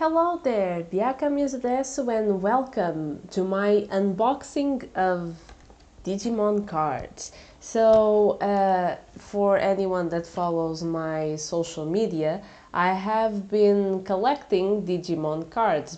Hello there, Biakamizu desu and welcome to my unboxing of Digimon cards. For anyone that follows my social media, I have been collecting Digimon cards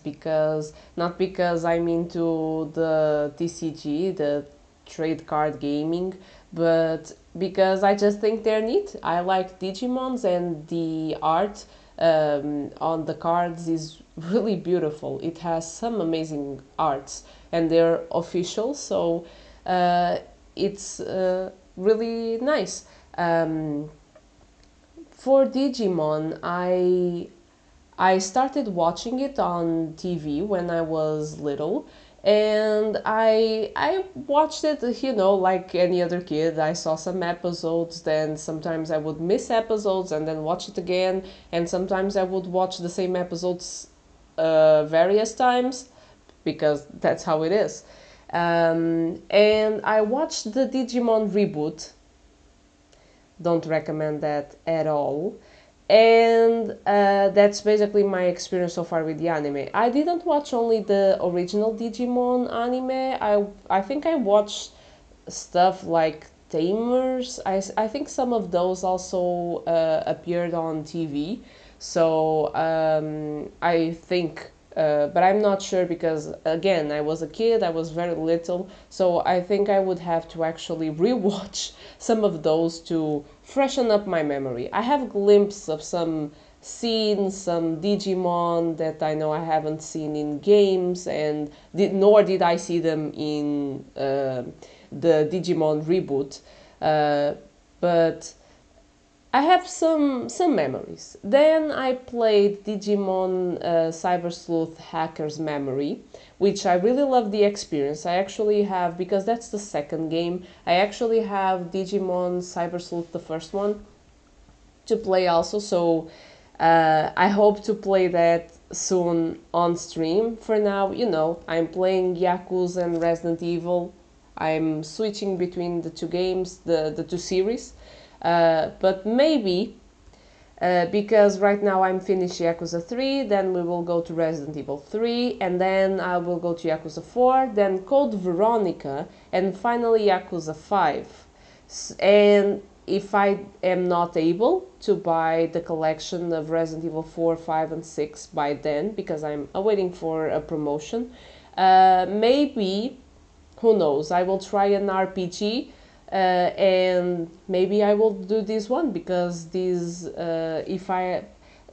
not because I'm into the TCG, the trade card gaming, but because I just think they're neat. I like Digimons and the art on the cards is really beautiful. It has some amazing arts and they're official, so it's really nice. For Digimon, I started watching it on TV when I was little, and I watched it, like any other kid. I saw some episodes, then sometimes I would miss episodes and then watch it again, and sometimes I would watch the same episodes various times because that's how it is. And I watched the Digimon reboot. Don't recommend that at all. And that's basically my experience so far with the anime. I didn't watch only the original Digimon anime. I think I watched stuff like Tamers. I think some of those also appeared on TV. I think, but I'm not sure because, again, I was a kid, I was very little, so I think I would have to actually rewatch some of those to freshen up my memory. I have glimpses of some scenes, some Digimon that I know I haven't seen in games, nor did I see them in the Digimon reboot. But I have some memories. Then I played Digimon Cyber Sleuth Hacker's Memory, which I really love the experience. I actually have, because that's the second game, I actually have Digimon Cyber Sleuth, the first one, to play also. So I hope to play that soon on stream. For now, I'm playing Yakuza and Resident Evil. I'm switching between the two games, the two series. But maybe, because right now I'm finished Yakuza 3, then we will go to Resident Evil 3, and then I will go to Yakuza 4, then Code Veronica, and finally Yakuza 5. And if I am not able to buy the collection of Resident Evil 4, 5, and 6 by then, because I'm awaiting for a promotion, maybe, who knows, I will try an RPG. And maybe I will do this one because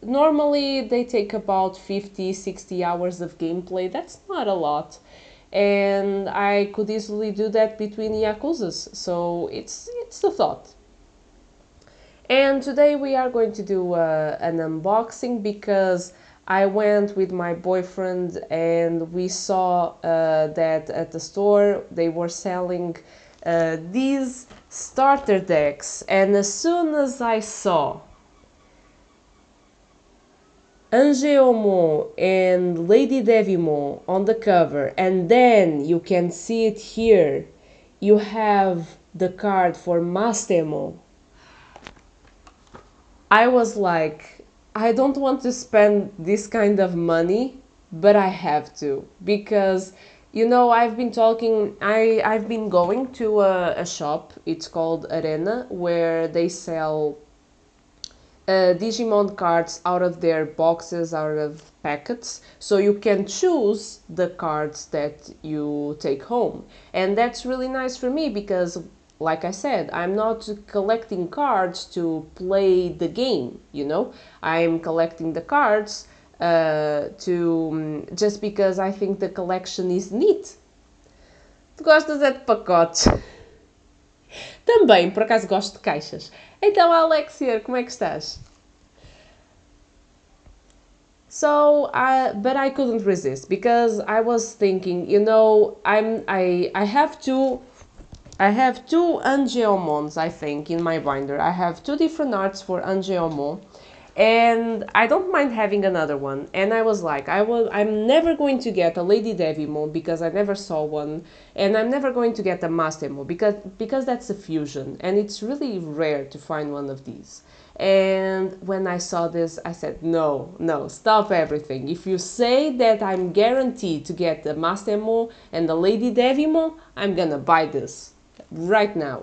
normally they take about 50-60 hours of gameplay. That's not a lot, and I could easily do that between Yakuzas, so it's the thought. And today we are going to do an unboxing because I went with my boyfriend and we saw that at the store they were selling these starter decks, and as soon as I saw Angeomon and Lady Devimon on the cover, and then you can see it here, you have the card for Mastemon, I was like, I don't want to spend this kind of money, but I have to, because I've been going to a shop, it's called Arena, where they sell Digimon cards out of their boxes, out of packets, so you can choose the cards that you take home. And that's really nice for me because, like I said, I'm not collecting cards to play the game, I'm collecting the cards just because I think the collection is neat. Tu gostas é de pacotes? Também, por acaso gosto de caixas. Então, Alexia, como é que estás? But I couldn't resist because I was thinking, I have two Angeomons, I think, in my binder. I have two different arts for Angeomon. And I don't mind having another one. And I was like, I'm never going to get a Lady Digimon because I never saw one, and I'm never going to get a Mastemon because that's a fusion, and it's really rare to find one of these. And when I saw this, I said, no, stop everything. If you say that I'm guaranteed to get the Mastemon and the Lady Digimon, I'm gonna buy this right now.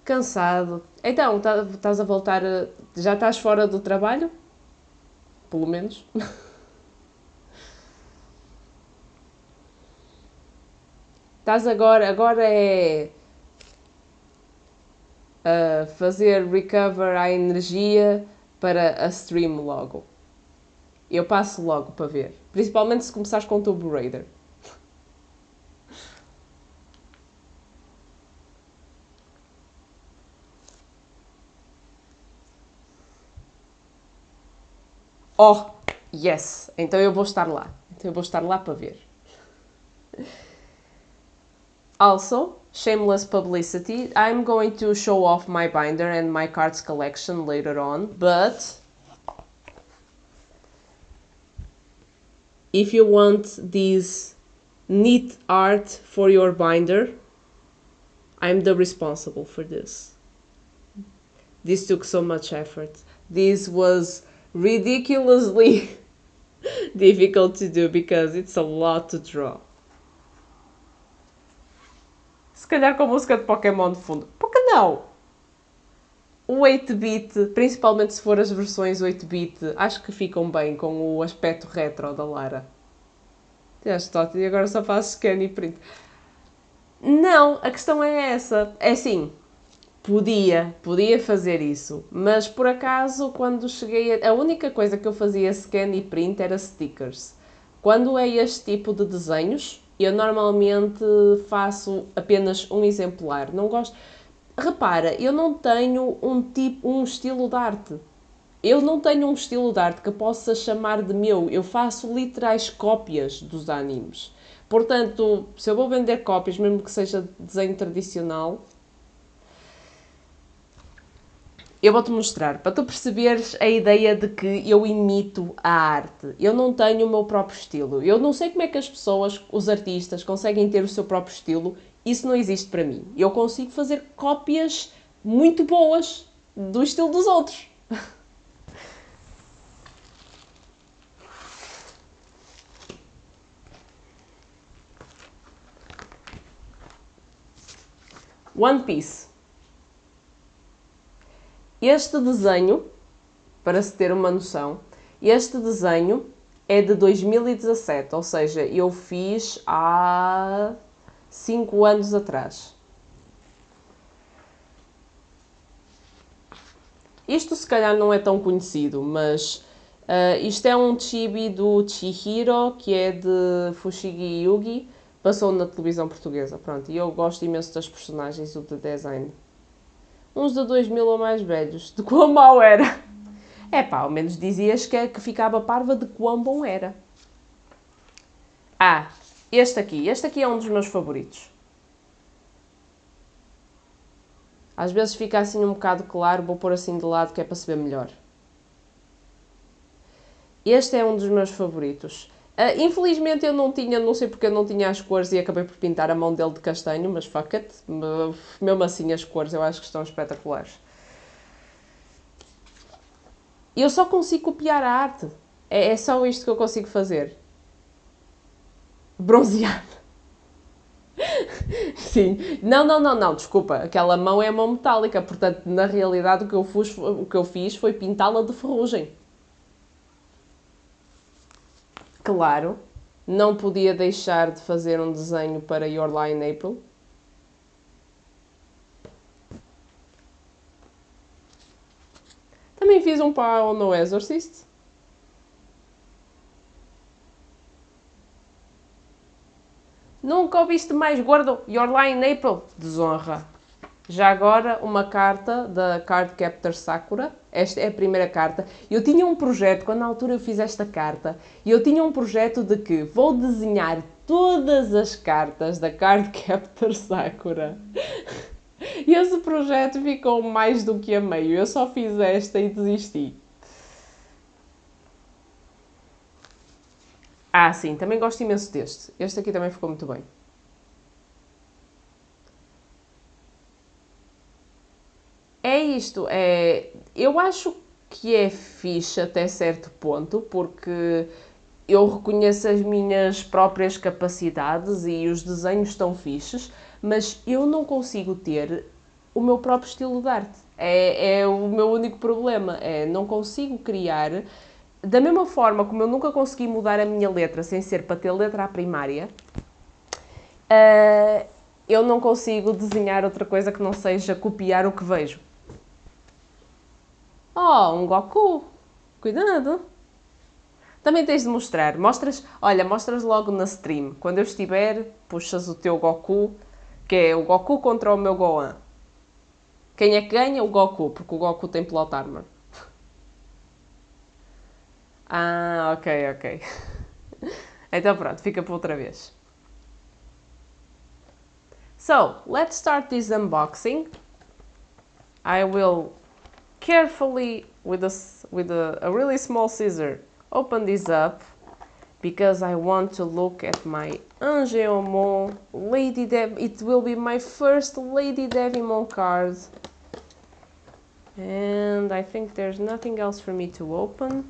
Cansado. Então, estás a voltar a... Já estás fora do trabalho? Pelo menos. Estás agora é... fazer recover a energia para a stream logo. Eu passo logo para ver. Principalmente se começares com o Tomb Raider. Oh, yes! Então eu vou estar lá. Então eu vou estar lá para ver. Also, shameless publicity, I'm going to show off my binder and my cards collection later on, but if you want this neat art for your binder, I'm the responsible for this. This took so much effort. This was ridiculously difficult to do because it's a lot to draw. Se calhar com a música de Pokémon de fundo. Por que não? O 8-bit, principalmente se for as versões 8-bit, acho que ficam bem com o aspecto retro da Lara. E agora só faço scan e print. Não, a questão é essa. É assim, podia fazer isso, mas por acaso quando cheguei a única coisa que eu fazia scan e print era stickers. Quando é este tipo de desenhos, eu normalmente faço apenas um exemplar. Não gosto. Repara, eu não tenho um estilo de arte. Eu não tenho um estilo de arte que possa chamar de meu. Eu faço literais cópias dos animes. Portanto, se eu vou vender cópias, mesmo que seja desenho tradicional, eu vou-te mostrar, para tu perceberes a ideia de que eu imito a arte. Eu não tenho o meu próprio estilo. Eu não sei como é que as pessoas, os artistas, conseguem ter o seu próprio estilo. Isso não existe para mim. Eu consigo fazer cópias muito boas do estilo dos outros. One Piece. Este desenho, para se ter uma noção, este desenho é de 2017, ou seja, eu fiz há 5 anos atrás. Isto se calhar não é tão conhecido, mas isto é um chibi do Chihiro, que é de Fushigi Yugi, passou na televisão portuguesa, pronto, e eu gosto imenso das personagens e do design. Uns de 2000 ou mais velhos, de quão mau era. É pá, ao menos dizias que ficava parva de quão bom era. Ah, este aqui é um dos meus favoritos. Às vezes fica assim um bocado claro, vou pôr assim de lado que é para se ver melhor. Este é um dos meus favoritos. Infelizmente eu não sei porque eu não tinha as cores e acabei por pintar a mão dele de castanho, mas fuck it, mesmo assim as cores eu acho que estão espetaculares. Eu só consigo copiar a arte, é só isto que eu consigo fazer. Bronzear. Sim, não, desculpa, aquela mão é a mão metálica, portanto na realidade o que eu fiz foi pintá-la de ferrugem. Claro, não podia deixar de fazer um desenho para Your Lie in April. Também fiz um para o No Exorcist. Nunca ouviste mais gordo? Your Lie in April. Desonra. Já agora, uma carta da Card Captor Sakura. Esta é a primeira carta. Eu tinha um projeto, quando na altura eu fiz esta carta, eu tinha um projeto de que vou desenhar todas as cartas da Card Captor Sakura. E esse projeto ficou mais do que a meio. Eu só fiz esta e desisti. Ah, sim, também gosto imenso deste. Este aqui também ficou muito bem. É isto, eu acho que é fixe até certo ponto, porque eu reconheço as minhas próprias capacidades e os desenhos estão fixes, mas eu não consigo ter o meu próprio estilo de arte. É o meu único problema, não consigo criar. Da mesma forma como eu nunca consegui mudar a minha letra sem ser para ter letra à primária, eu não consigo desenhar outra coisa que não seja copiar o que vejo. Oh, um Goku! Cuidado! Também tens de mostrar. Mostras logo na stream. Quando eu estiver, puxas o teu Goku, que é o Goku contra o meu Gohan. Quem é que ganha? O Goku, porque o Goku tem plot armor. Ah, ok. Então pronto, fica para outra vez. So, let's start this unboxing. I will carefully, with a really small scissor, open this up because I want to look at my Angeomon Lady Dev. It will be my first Lady Devimon card. And I think there's nothing else for me to open.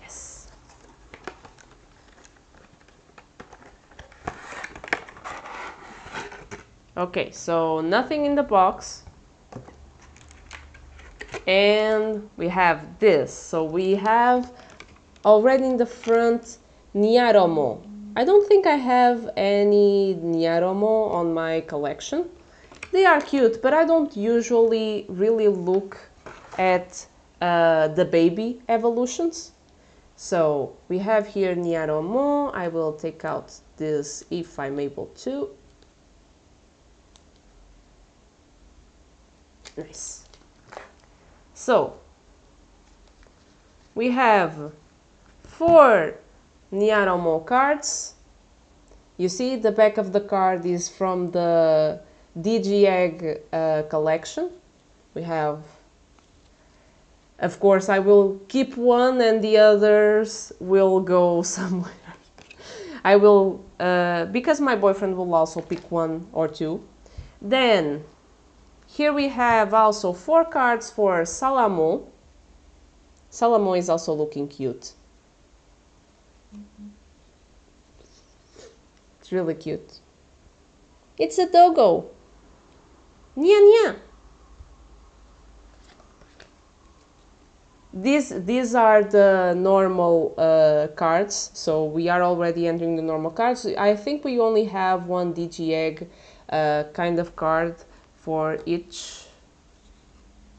Yes. Okay, so nothing in the box. And we have this. So we have already in the front Niaromo. I don't think I have any Niaromo on my collection. They are cute, but I don't usually really look at the baby evolutions. So we have here Niaromo. I will take out this if I'm able to. Nice. So we have 4 Niaromo cards. You see the back of the card is from the Digi-Egg collection. We have, of course, I will keep one and the others will go somewhere. I will, because my boyfriend will also pick 1 or 2. Then, here we have also 4 cards for Salamon. Salamon is also looking cute. It's really cute. It's a doggo. Nya nya. These are the normal cards, so we are already entering the normal cards. I think we only have 1 Digi-Egg kind of card for each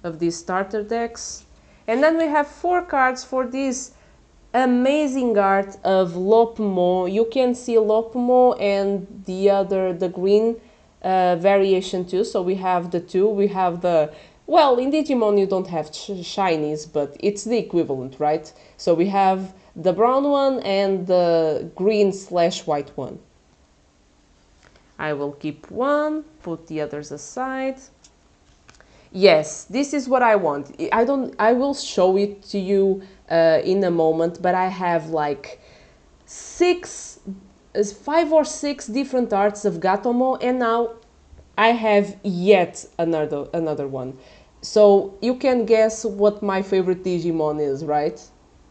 of these starter decks. And then we have 4 cards for this amazing art of Lopmo. You can see Lopmo and the green variation too. So we have the 2. We have the, well, in Digimon you don't have shinies, but it's the equivalent, right? So we have the brown one and the green/white one. I will keep 1, put the others aside. Yes, this is what I want. I will show it to you in a moment, but I have like 5 or 6 different arts of Gatomo, and now I have yet another one. So you can guess what my favorite Digimon is, right?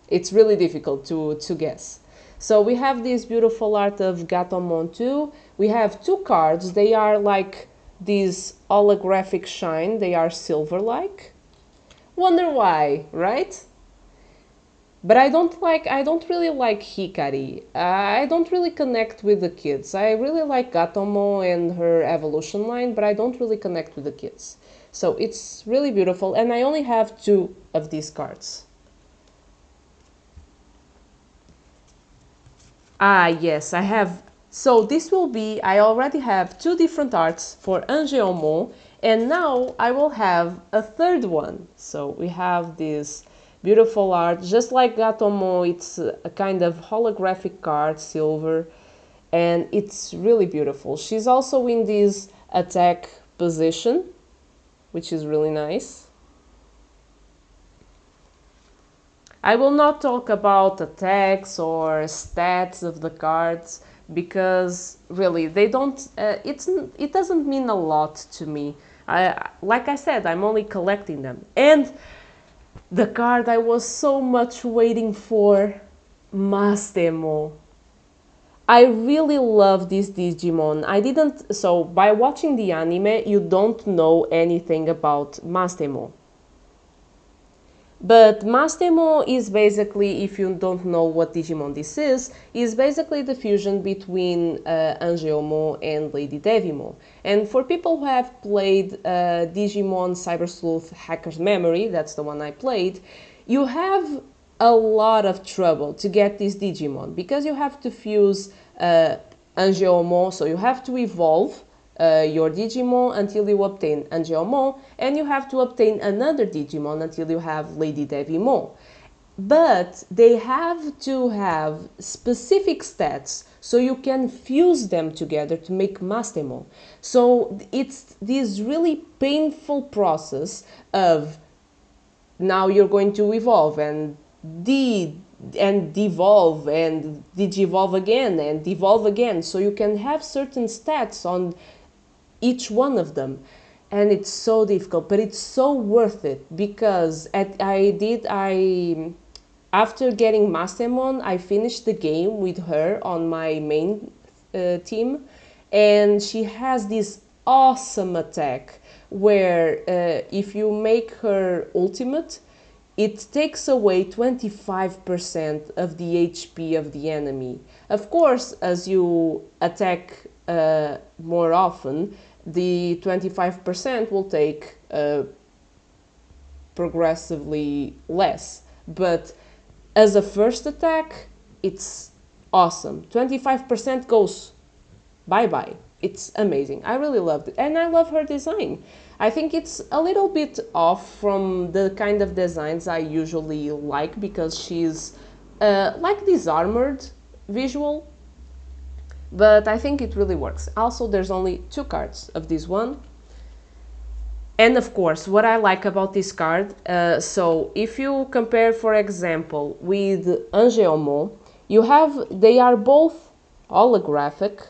It's really difficult to guess. So we have this beautiful art of Gatomon too. We have 2 cards. They are like this holographic shine. They are silver-like. Wonder why, right? But I don't really like Hikari. I don't really connect with the kids. I really like Gatomo and her evolution line, but I don't really connect with the kids. So it's really beautiful, and I only have 2 of these cards. Ah, yes, I have. So this will be, I already have 2 different arts for Angeomon, and now I will have a 3rd one. So we have this beautiful art, just like Gatomo. It's a kind of holographic card, silver, and it's really beautiful. She's also in this attack position, which is really nice. I will not talk about attacks or stats of the cards because really they don't. It doesn't mean a lot to me. Like I said, I'm only collecting them. And the card I was so much waiting for, Mastemon. I really love this Digimon. I didn't. So by watching the anime, you don't know anything about Mastemon. But Mastemon is basically, if you don't know what Digimon this is basically the fusion between Angeomon and Lady Devimon. And for people who have played Digimon Cyber Sleuth Hacker's Memory, that's the one I played, you have a lot of trouble to get this Digimon because you have to fuse Angeomon, so you have to evolve your Digimon until you obtain Angeomon, and you have to obtain another Digimon until you have Lady Devimon. But they have to have specific stats so you can fuse them together to make Mastemon. So it's this really painful process of now you're going to evolve and devolve and digivolve again and devolve again, so you can have certain stats on each one of them. And it's so difficult, but it's so worth it because after getting Mastemon, I finished the game with her on my main team, and she has this awesome attack where if you make her ultimate, it takes away 25% of the HP of the enemy. Of course, as you attack more often, the 25% will take progressively less. But as a first attack, it's awesome. 25% goes bye-bye. It's amazing. I really loved it. And I love her design. I think it's a little bit off from the kind of designs I usually like because she's like this armored visual. But I think it really works. Also, there's only 2 cards of this one. And of course, what I like about this card, so if you compare, for example, with Angeomon, they are both holographic,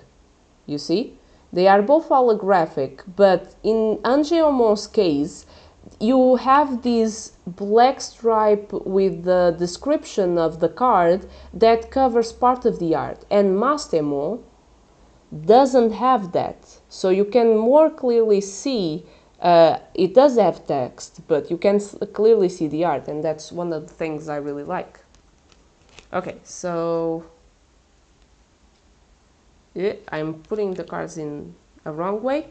you see? They are both holographic, but in Angeomon's case, you have this black stripe with the description of the card that covers part of the art. And Mastemon doesn't have that. So you can more clearly see, it does have text, but you can clearly see the art, and that's one of the things I really like. Okay, so I'm putting the cards in a wrong way.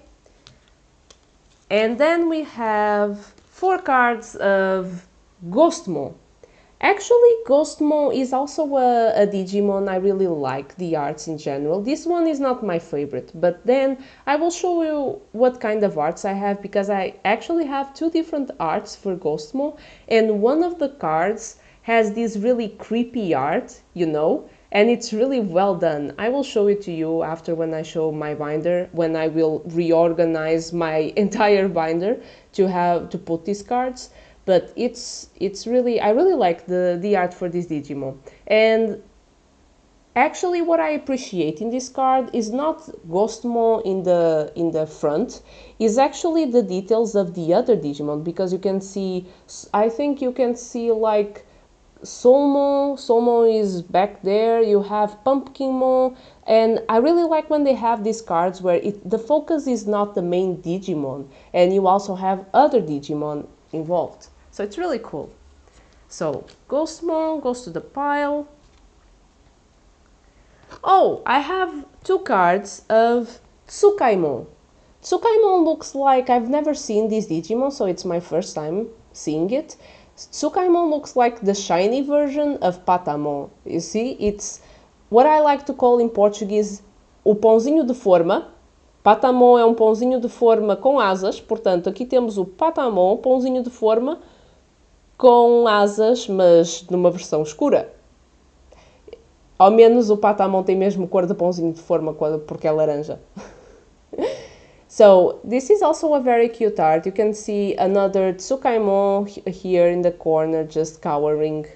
And then we have 4 cards of Ghostmon. Actually, Ghostmon is also a Digimon I really like, the arts in general. This one is not my favorite, but then I will show you what kind of arts I have because I actually have 2 different arts for Ghostmon, and one of the cards has this really creepy art, you know, and it's really well done. I will show it to you after when I show my binder, when I will reorganize my entire binder to put these cards. But it's really, I really like the art for this Digimon. And actually what I appreciate in this card is not Ghostmon in the front, is actually the details of the other Digimon, because you can see, I think you can see like Soulmon is back there, you have Pumpkinmon, and I really like when they have these cards where the focus is not the main Digimon, and you also have other Digimon involved. So it's really cool. So Ghostmon goes to the pile. Oh, I have 2 cards of Tsukaimon. Tsukaimon looks like, I've never seen this Digimon, so it's my first time seeing it. Tsukaimon looks like the shiny version of Patamon. You see, it's what I like to call in Portuguese o pãozinho de forma. Patamon é um pãozinho de forma com asas, portanto aqui temos o Patamon, pãozinho de forma com asas, mas numa versão escura. Ao menos o Patamon tem mesmo cor de pãozinho de forma porque é laranja. So this is also a very cute art. You can see another Tsukaimon here in the corner just cowering.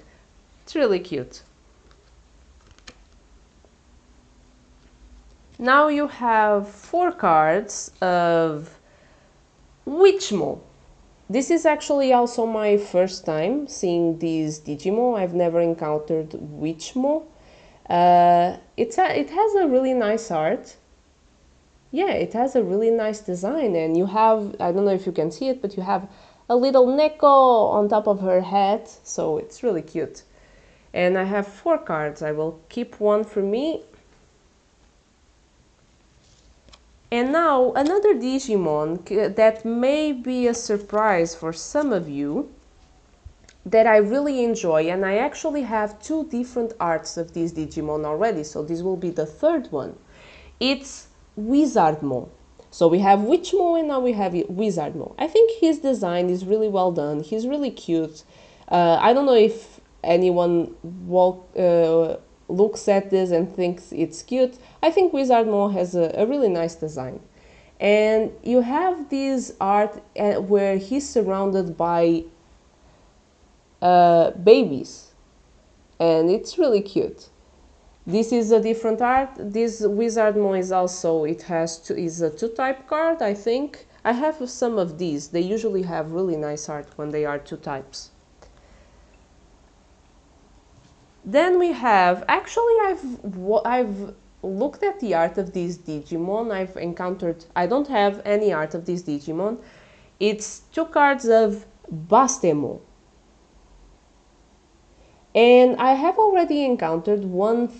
It's really cute. Now you have 4 cards of Witchmo. This is actually also my first time seeing these Digimon. I've never encountered Witchmo. It has a really nice art. Yeah, it has a really nice design, and you have, I don't know if you can see it, but you have a little Neko on top of her head, so it's really cute. And I have 4 cards. I will keep one for me. And now another Digimon that may be a surprise for some of you that I really enjoy, and I actually have 2 different arts of this Digimon already, so this will be the 3rd one. It's Wizardmo. So we have Witchmo and now we have Wizardmo. I think his design is really well done. He's really cute. I don't know if anyone looks at this and thinks it's cute. I think Wizardmo has a really nice design. And you have this art where he's surrounded by babies, and it's really cute. This is a different art. This Wizardmo is also, is a 2-type card, I think. I have some of these. They usually have really nice art when they are 2 types. Then we have, actually I've looked at the art of this Digimon. I've encountered, I don't have any art of this Digimon. It's 2 cards of Mastemon. And I have already encountered one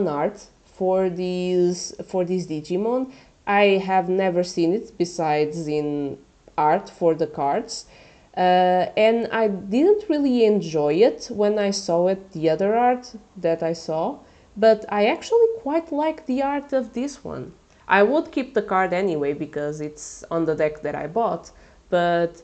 art for these Digimon. I have never seen it besides in art for the cards. And I didn't really enjoy it when I saw it, the other art that I saw, but I actually quite like the art of this one. I would keep the card anyway because it's on the deck that I bought, but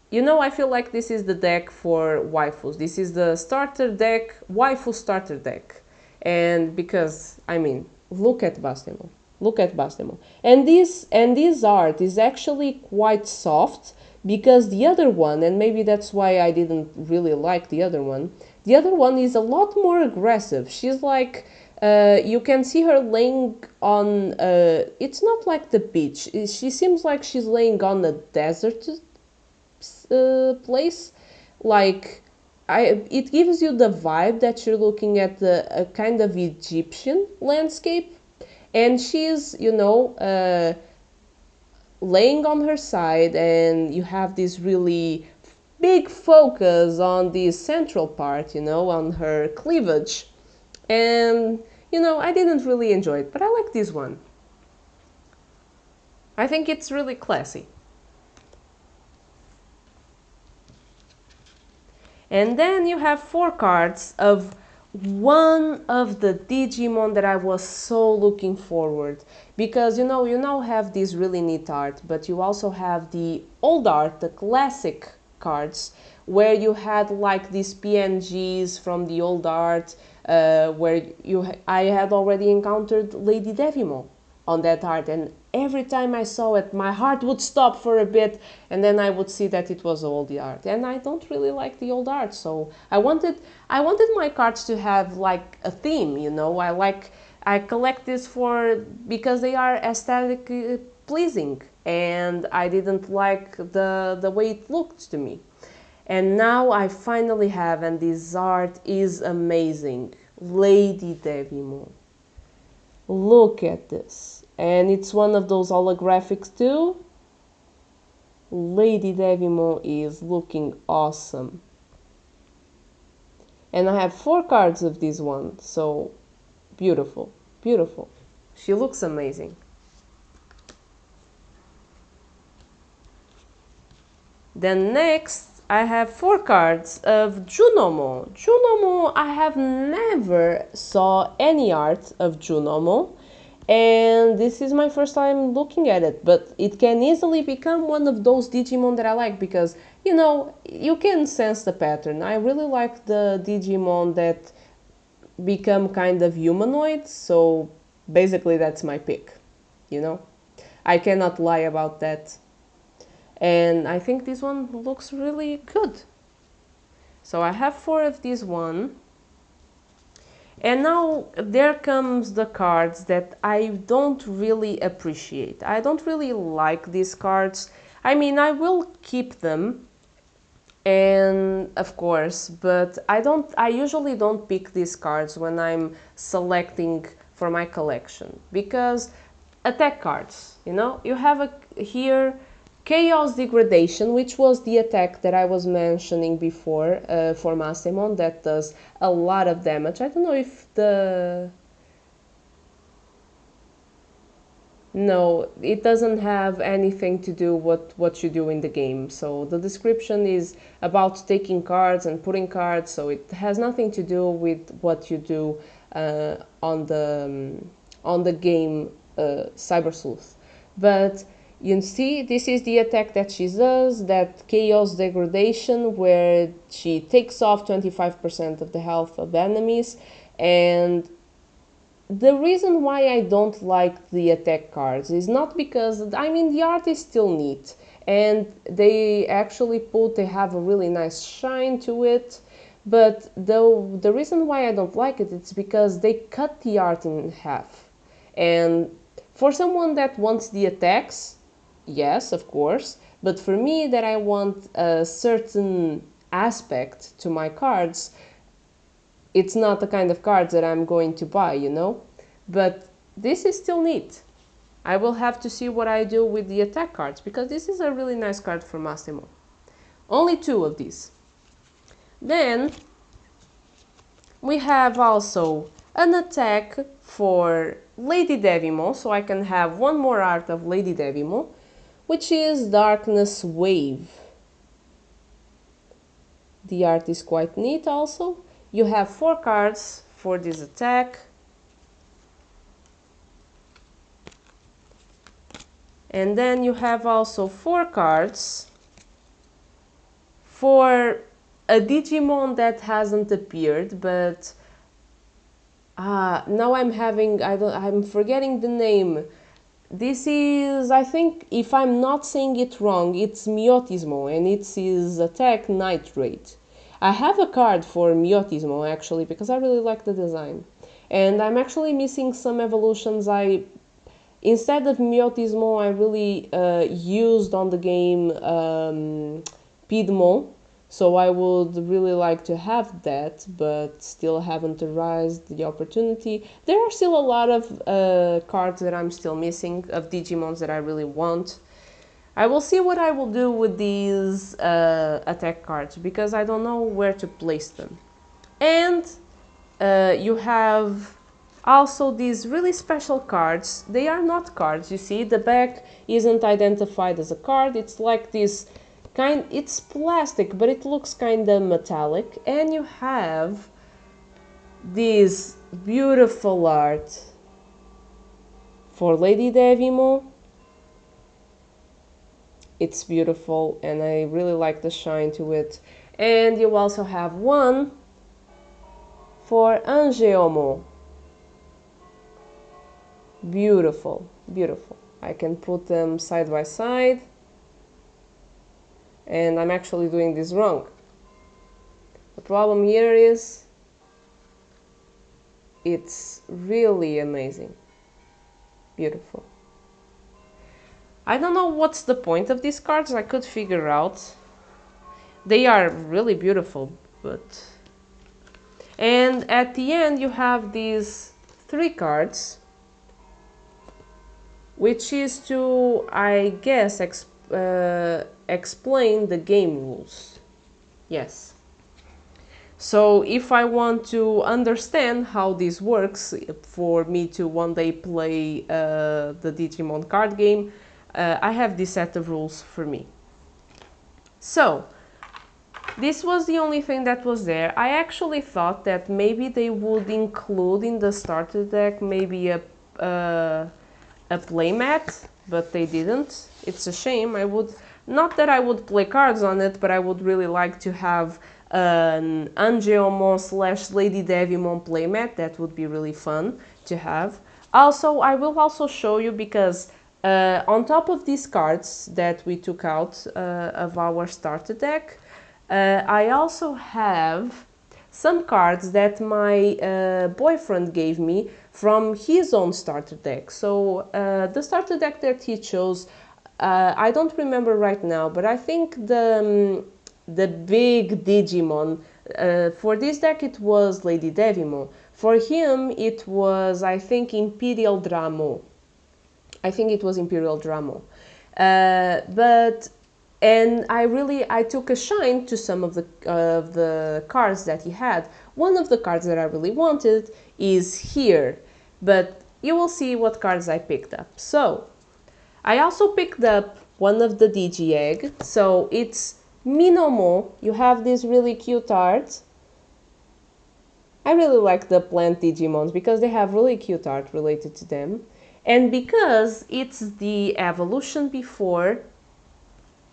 you know, I feel like this is the deck for waifus. This is the starter deck, waifu starter deck. And because, I mean, look at Mastemon. Look at Mastemon. And this art is actually quite soft because the other one, and maybe that's why I didn't really like the other one is a lot more aggressive. She's like, you can see her laying on, it's not like the beach. She seems like she's laying on a desert place. Like, it gives you the vibe that you're looking at a kind of Egyptian landscape, and she's, you know, laying on her side, and you have this really big focus on the central part, you know, on her cleavage. And, you know, I didn't really enjoy it, but I like this one. I think it's really classy. And then you have 4 cards of one of the Digimon that I was so looking forward, because you now have this really neat art, but you also have the old art, the classic cards, where you had like these PNGs from the old art, where I had already encountered Lady Devimon on that art, and every time I saw it, my heart would stop for a bit, and then I would see that it was old art, and I don't really like the old art, so I wanted my cards to have like a theme, you know. I collect this because they are aesthetically pleasing, and I didn't like the way it looked to me. And now I finally have, and this art is amazing, Lady Devimon. Look at this. And it's one of those holographics too. Lady Devimon is looking awesome. And I have 4 cards of this one, so beautiful, beautiful. She looks amazing. Then next, I have 4 cards of Junomo. Junomo, I have never saw any art of Junomo, and this is my first time looking at it, but it can easily become one of those Digimon that I like because, you know, you can sense the pattern. I really like the Digimon that become kind of humanoid, so basically that's my pick, you know. I cannot lie about that. And I think this one looks really good. So I have 4 of this one. And now there comes the cards that I don't really appreciate. I don't really like these cards. I mean, I will keep them, and of course, but I usually don't pick these cards when I'm selecting for my collection, because attack cards, you know, you have here Chaos Degradation, which was the attack that I was mentioning before for Mastemon, that does a lot of damage. I don't know if the... No, it doesn't have anything to do with what you do in the game. So the description is about taking cards and putting cards, so it has nothing to do with what you do on the game Cyber Sleuth. But you see, this is the attack that she does, that Chaos Degradation, where she takes off 25% of the health of enemies. And the reason why I don't like the attack cards is not because, I mean, the art is still neat, and they have a really nice shine to it, but the reason why I don't like it is because they cut the art in half. And for someone that wants the attacks, yes, of course, but for me, that I want a certain aspect to my cards, it's not the kind of cards that I'm going to buy, you know? But this is still neat. I will have to see what I do with the attack cards, because this is a really nice card for Mastemon. Only 2 of these. Then we have also an attack for Lady Devimon, so I can have one more art of Lady Devimon, which is Darkness Wave. The art is quite neat also. You have 4 cards for this attack. And then you have also 4 cards for a Digimon that hasn't appeared, but now I'm forgetting the name. This is, I think, if I'm not saying it wrong, it's Miotismo, and it's his attack Nitrate. I have a card for Miotismo, actually, because I really like the design. And I'm actually missing some evolutions. Instead of Miotismo, I really used on the game Piedmon. So I would really like to have that, but still haven't arisen the opportunity. There are still a lot of cards that I'm still missing, of Digimons that I really want. I will see what I will do with these attack cards, because I don't know where to place them. And you have also these really special cards. They are not cards, you see. The back isn't identified as a card. It's like this it's plastic, but it looks kind of metallic. And you have this beautiful art for Lady Devimon. It's beautiful, and I really like the shine to it. And you also have one for Angeomon. Beautiful, beautiful. I can put them side by side. And I'm actually doing this wrong. The problem here is it's really amazing. Beautiful. I don't know what's the point of these cards. I could figure out. They are really beautiful, but... And at the end you have these 3 cards, which is to, I guess, explain the game rules. Yes. So if I want to understand how this works, for me to one day play the Digimon card game, I have this set of rules for me. So, this was the only thing that was there. I actually thought that maybe they would include in the starter deck maybe a playmat, but they didn't. It's a shame. Not that I would play cards on it, but I would really like to have an Angeomon / Lady Devimon playmat. That would be really fun to have. Also, I will also show you, because On top of these cards that we took out of our starter deck, I also have some cards that my boyfriend gave me from his own starter deck. So the starter deck that he chose, I don't remember right now, but I think the big Digimon, for this deck it was Lady Devimon. For him it was, I think, Imperial Dramo. I think it was Imperial Dramo. But and I took a shine to some of the cards that he had. One of the cards that I really wanted is here, but you will see what cards I picked up. So I also picked up one of the Digi Egg. So it's Minomo. You have this really cute art. I really like the plant Digimons because they have really cute art related to them. And because it's the evolution before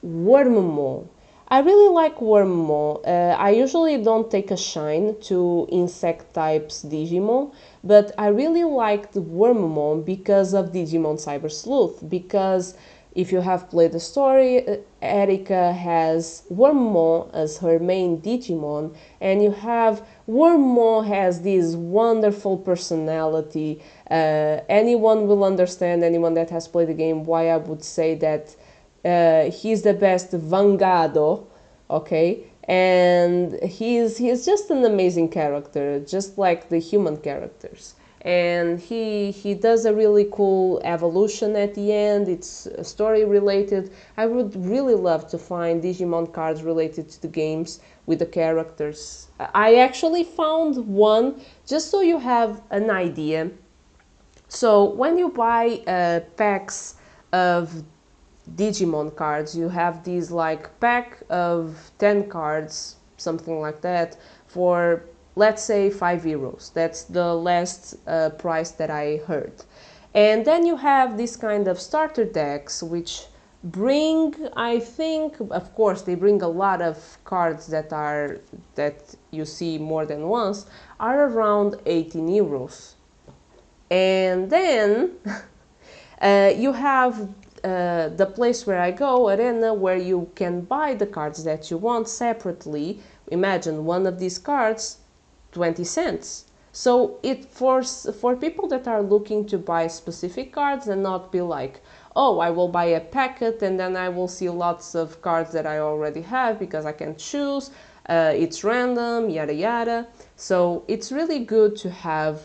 Wormmo. I really like Wormmo. I usually don't take a shine to insect types Digimon, but I really liked Wormmo because of Digimon Cyber Sleuth. Because if you have played the story, Erika has Wormmo as her main Digimon, and you have Wormmo has this wonderful personality. Anyone will understand, anyone that has played the game, why I would say that he's the best Vangado, okay? And he's just an amazing character, just like the human characters. And he does a really cool evolution at the end. It's story related. I would really love to find Digimon cards related to the games with the characters. I actually found one just so you have an idea. So when you buy packs of Digimon cards, you have these like pack of 10 cards, something like that, for let's say €5. That's the last price that I heard. And then you have this kind of starter decks which bring, I think, of course they bring a lot of cards that you see more than once, are around €18. And then you have the place where I go, Arena, where you can buy the cards that you want separately. Imagine one of these cards, 20 cents. So it for people that are looking to buy specific cards and not be like, oh, I will buy a packet and then I will see lots of cards that I already have because I can choose, it's random, yada yada. So it's really good to have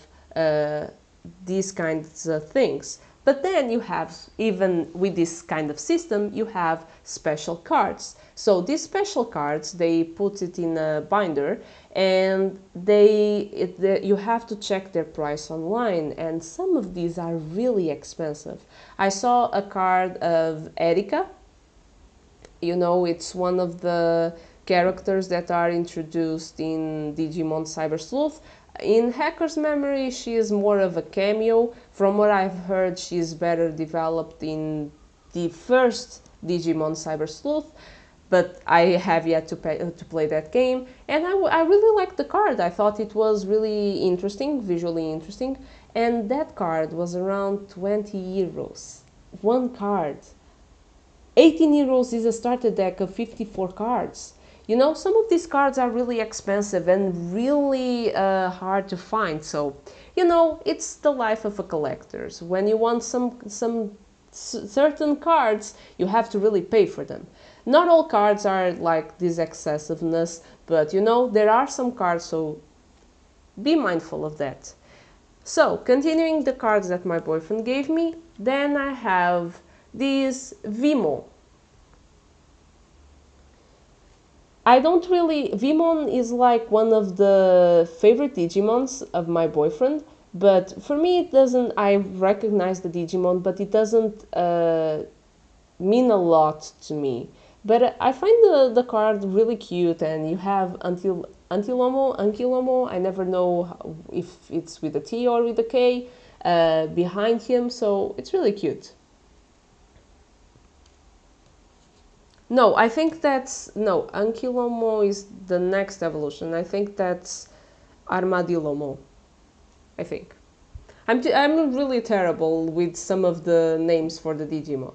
these kinds of things. But then you have, even with this kind of system, you have special cards. So these special cards, they put it in a binder and you have to check their price online, and some of these are really expensive. I saw a card of Erika. You know, it's one of the characters that are introduced in Digimon Cyber Sleuth. In Hacker's Memory, she is more of a cameo. From what I've heard, she is better developed in the first Digimon Cyber Sleuth, but I have yet to play that game. And I really liked the card. I thought it was really interesting, visually interesting. And that card was around €20. One card. €18 is a starter deck of 54 cards. You know, some of these cards are really expensive and really hard to find. So, you know, it's the life of a collector. When you want some certain cards, you have to really pay for them. Not all cards are like this excessiveness, but you know, there are some cards, so be mindful of that. So, continuing the cards that my boyfriend gave me, then I have this Vimo. I don't really... Vimon is like one of the favorite Digimons of my boyfriend, but for me it doesn't... I recognize the Digimon, but it doesn't mean a lot to me. But I find the card really cute, and you have Ankylomo, I never know if it's with a T or with a K, behind him, so it's really cute. No, I think that's... No, Ankylomo is the next evolution. I think that's Armadillomo. I think. I'm really terrible with some of the names for the Digimon.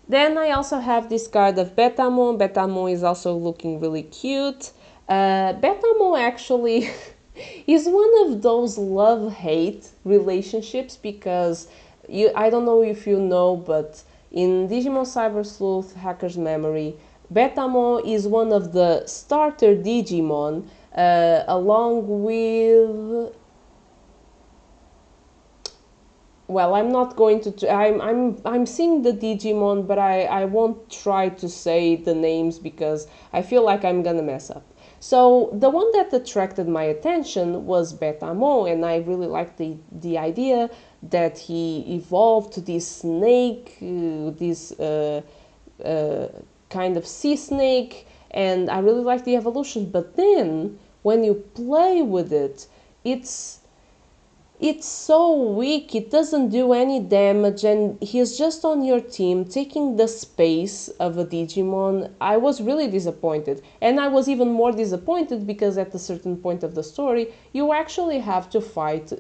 Then I also have this card of Betamon. Betamon is also looking really cute. Betamon actually is one of those love-hate relationships because I don't know if you know, but in Digimon Cyber Sleuth Hacker's Memory, Betamon is one of the starter Digimon along with, well, I'm not going to. I'm seeing the Digimon, but I won't try to say the names because I feel like I'm gonna mess up. So the one that attracted my attention was Betamon, and I really liked the idea that he evolved to this snake, this kind of sea snake, and I really like the evolution. But then when you play with it, it's so weak, it doesn't do any damage, and he's just on your team taking the space of a Digimon. I was really disappointed, and I was even more disappointed because at a certain point of the story you actually have to fight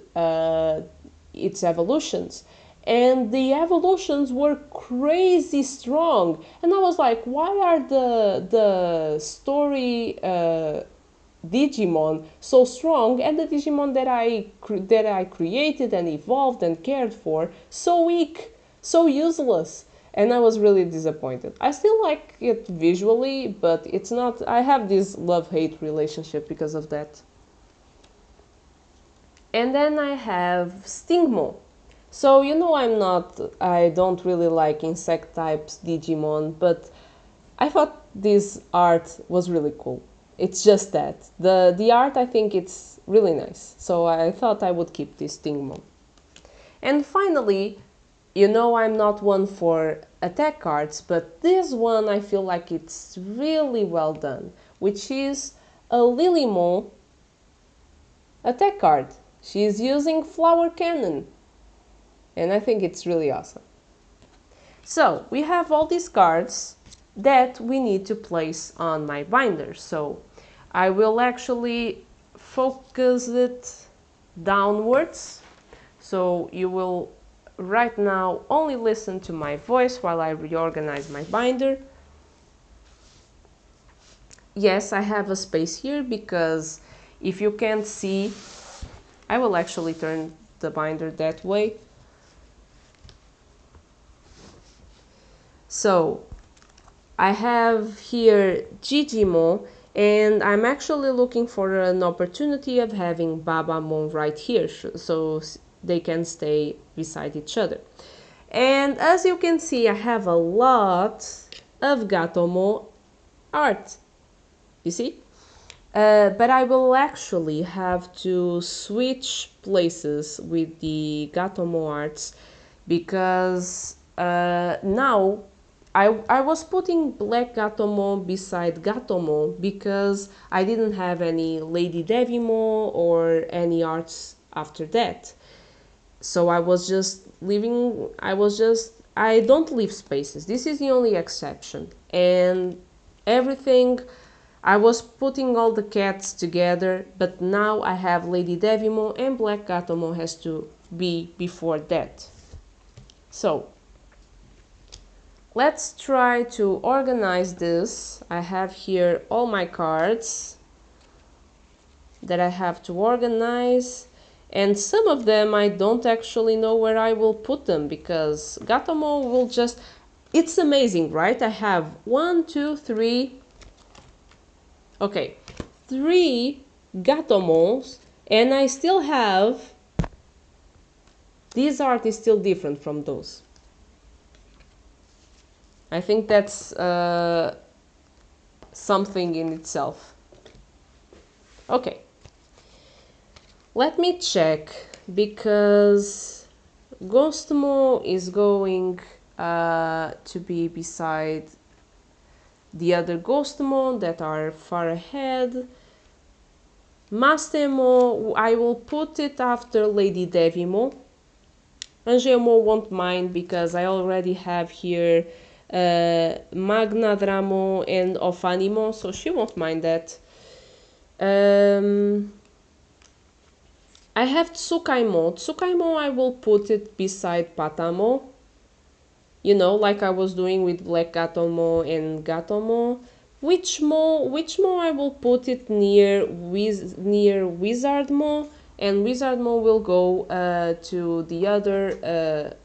its evolutions, and the evolutions were crazy strong, and I was like, why are the story Digimon so strong, and the Digimon that I created and evolved and cared for so weak, so useless? And I was really disappointed. I still like it visually, but it's not. I have this love-hate relationship because of that. And then I have Stingmon. So you know I don't really like insect types Digimon, but I thought this art was really cool. It's just that. The art, I think it's really nice. So I thought I would keep this Stingmon. And finally, you know I'm not one for attack cards, but this one I feel like it's really well done, which is a Lilymon attack card. She's using Flower Cannon, and I think it's really awesome. So we have all these cards that we need to place on my binder. So I will actually focus it downwards. So you will right now only listen to my voice while I reorganize my binder. Yes, I have a space here because if you can't see, I will actually turn the binder that way. So I have here Digimon, and I'm actually looking for an opportunity of having Babamon right here so they can stay beside each other. And as you can see, I have a lot of Gatomon art, you see? But I will actually have to switch places with the Gatomon arts because now I was putting Black Gatomon beside Gatomon because I didn't have any Lady Devimon or any arts after that. So I was just leaving, I don't leave spaces. This is the only exception. And everything, I was putting all the cats together, but now I have Lady Devimon and Black Gatomon has to be before that. So let's try to organize this. I have here all my cards that I have to organize, and some of them I don't actually know where I will put them because Gatomon will just, it's amazing, right? I have 1, 2, 3, okay, 3 Gatomons, and I still have, this art is still different from those. I think that's something in itself. Okay, let me check because Ghostmo is going to be beside the other Ghostmon that are far ahead. Mastemon, I will put it after Lady Devimon. Angemon won't mind because I already have here Magnadramon and Ophanimon, so she won't mind that. I have Tsukaimo. Tsukaimo, I will put it beside Patamo. You know, like I was doing with Black Gatomo and Gatomo. Which Mo I will put it near Wizardmo, and Wizardmo will go to the other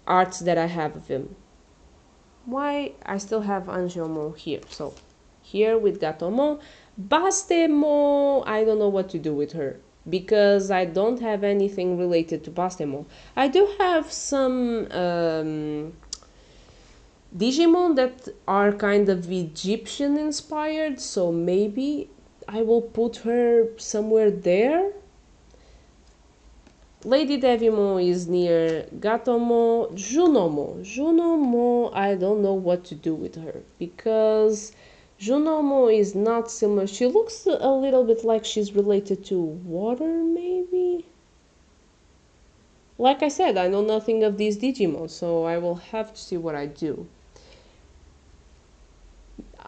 arts that I have of him. Why I still have Angelmo here? So here with Gatomo. Bastemo, I don't know what to do with her because I don't have anything related to Bastemo. I do have some Digimon that are kind of Egyptian inspired, so maybe I will put her somewhere there. Lady Devimon is near Gatomo. Junomo, I don't know what to do with her because Junomo is not similar. She looks a little bit like she's related to water, maybe? Like I said, I know nothing of these Digimon, so I will have to see what I do.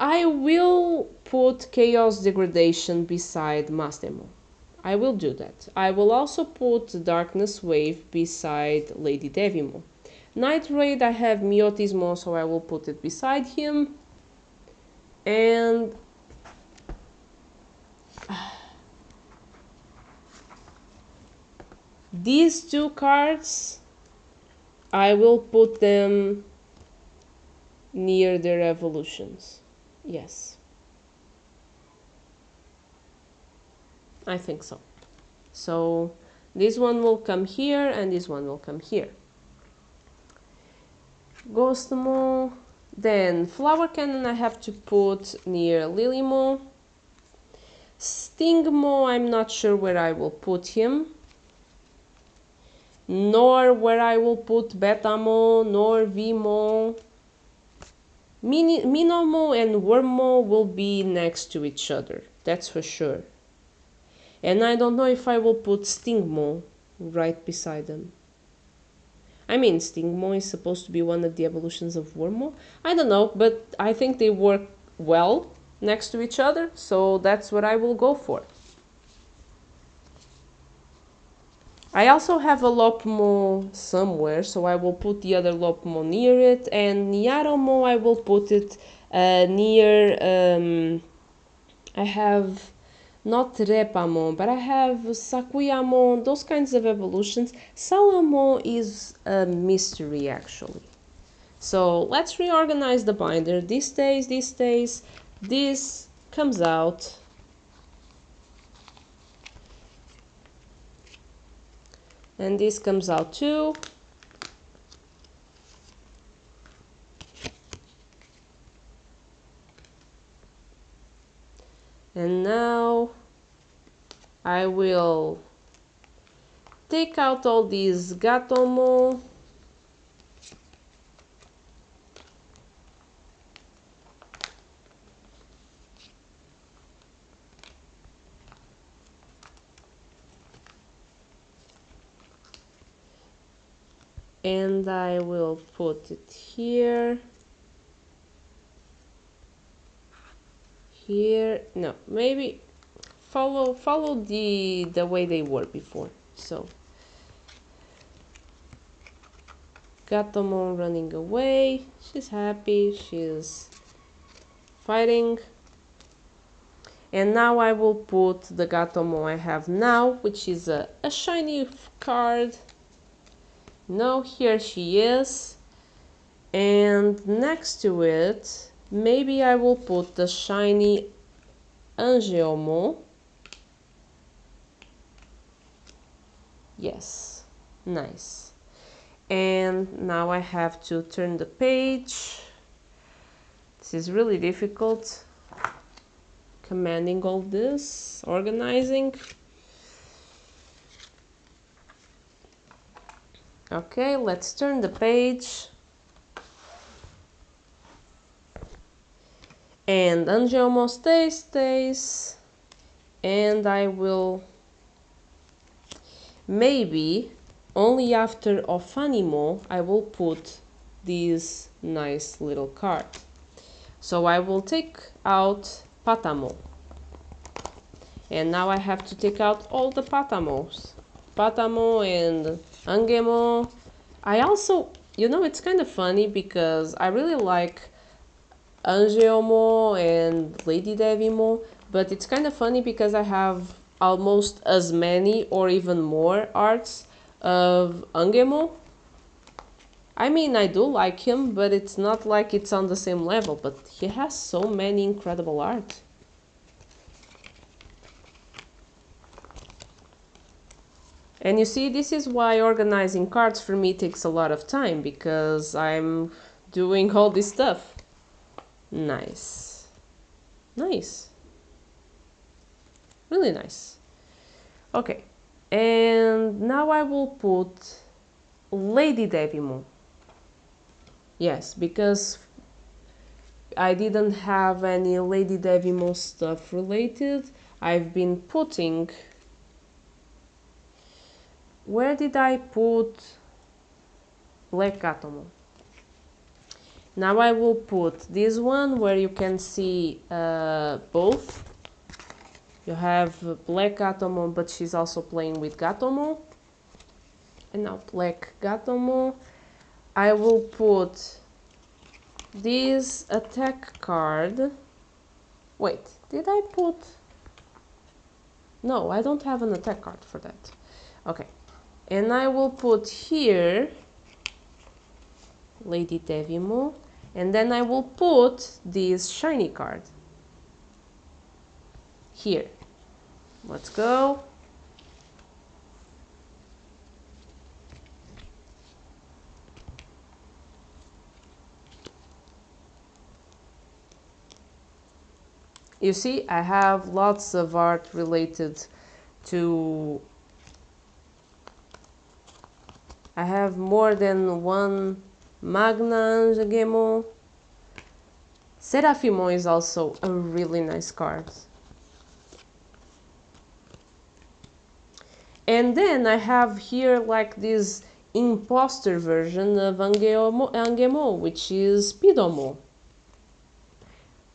I will put Chaos Degradation beside Mastemon. I will do that. I will also put Darkness Wave beside Lady Devimon. Night Raid, I have Miotismo, so I will put it beside him. And these two cards, I will put them near their evolutions. Yes. I think so. So this one will come here and this one will come here. Ghostmo. Then Flower Cannon I have to put near Lilymo. Stingmo, I'm not sure where I will put him. Nor where I will put Betamo, nor Vimo. Minomo and Wormmo will be next to each other, that's for sure. And I don't know if I will put Stingmo right beside them. I mean, Stingmo is supposed to be one of the evolutions of Wormmo. I don't know, but I think they work well next to each other, so that's what I will go for. I also have a Lopmo somewhere, so I will put the other Lopmo near it, and Nyaromo I will put it near, I have not Repamon, but I have Sakuyamon, those kinds of evolutions. Salamon is a mystery actually. So let's reorganize the binder. This stays, this comes out. And this comes out too. And now I will take out all these Gatomo. And I will put it here. Here, no, maybe follow the way they were before. So Gatomon running away, she's happy, she's fighting. And now I will put the Gatomon I have now, which is a shiny card. No, here she is. And next to it, maybe I will put the shiny Angelmo. Yes, nice. And now I have to turn the page. This is really difficult. Commanding all this, organizing. Okay, let's turn the page. And Angelmo stays. And I will maybe only after Ofanimo I will put this nice little card. So I will take out Patamo. And now I have to take out all the Patamos. Patamo and Angemo. I also, you know, it's kind of funny because I really like Angeomo and Lady Devimo, but it's kind of funny because I have almost as many or even more arts of Angemo. I mean, I do like him, but it's not like it's on the same level, but he has so many incredible art. And you see, this is why organizing cards for me takes a lot of time, because I'm doing all this stuff. Nice. Nice. Really nice. Okay. And now I will put Lady Devimo. Yes, because I didn't have any Lady Devimo stuff related. I've been putting... Where did I put Black Atomo? Now I will put this one where you can see both. You have Black Atomo, but she's also playing with Gatomo. And now Black Gatomo. I will put this attack card. Wait, did I put... No, I don't have an attack card for that. Okay. And I will put here Lady Devimo, and then I will put this shiny card here. Let's go. You see, I have lots of art related to... I have more than one Magna Angemo. Serafimon is also a really nice card. And then I have here like this imposter version of Angemo, which is Pidomo.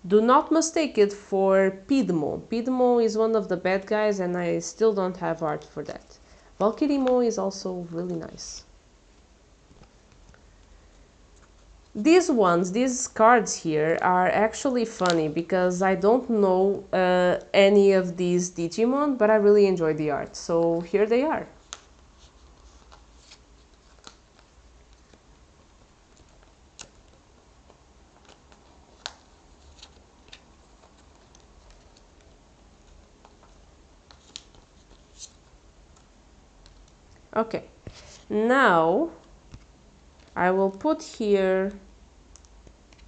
Do not mistake it for Pidmo. Pidmo is one of the bad guys and I still don't have art for that. Valkyrimo is also really nice. These cards here are actually funny because I don't know any of these Digimon, but I really enjoy the art. So here they are. Okay, now I will put here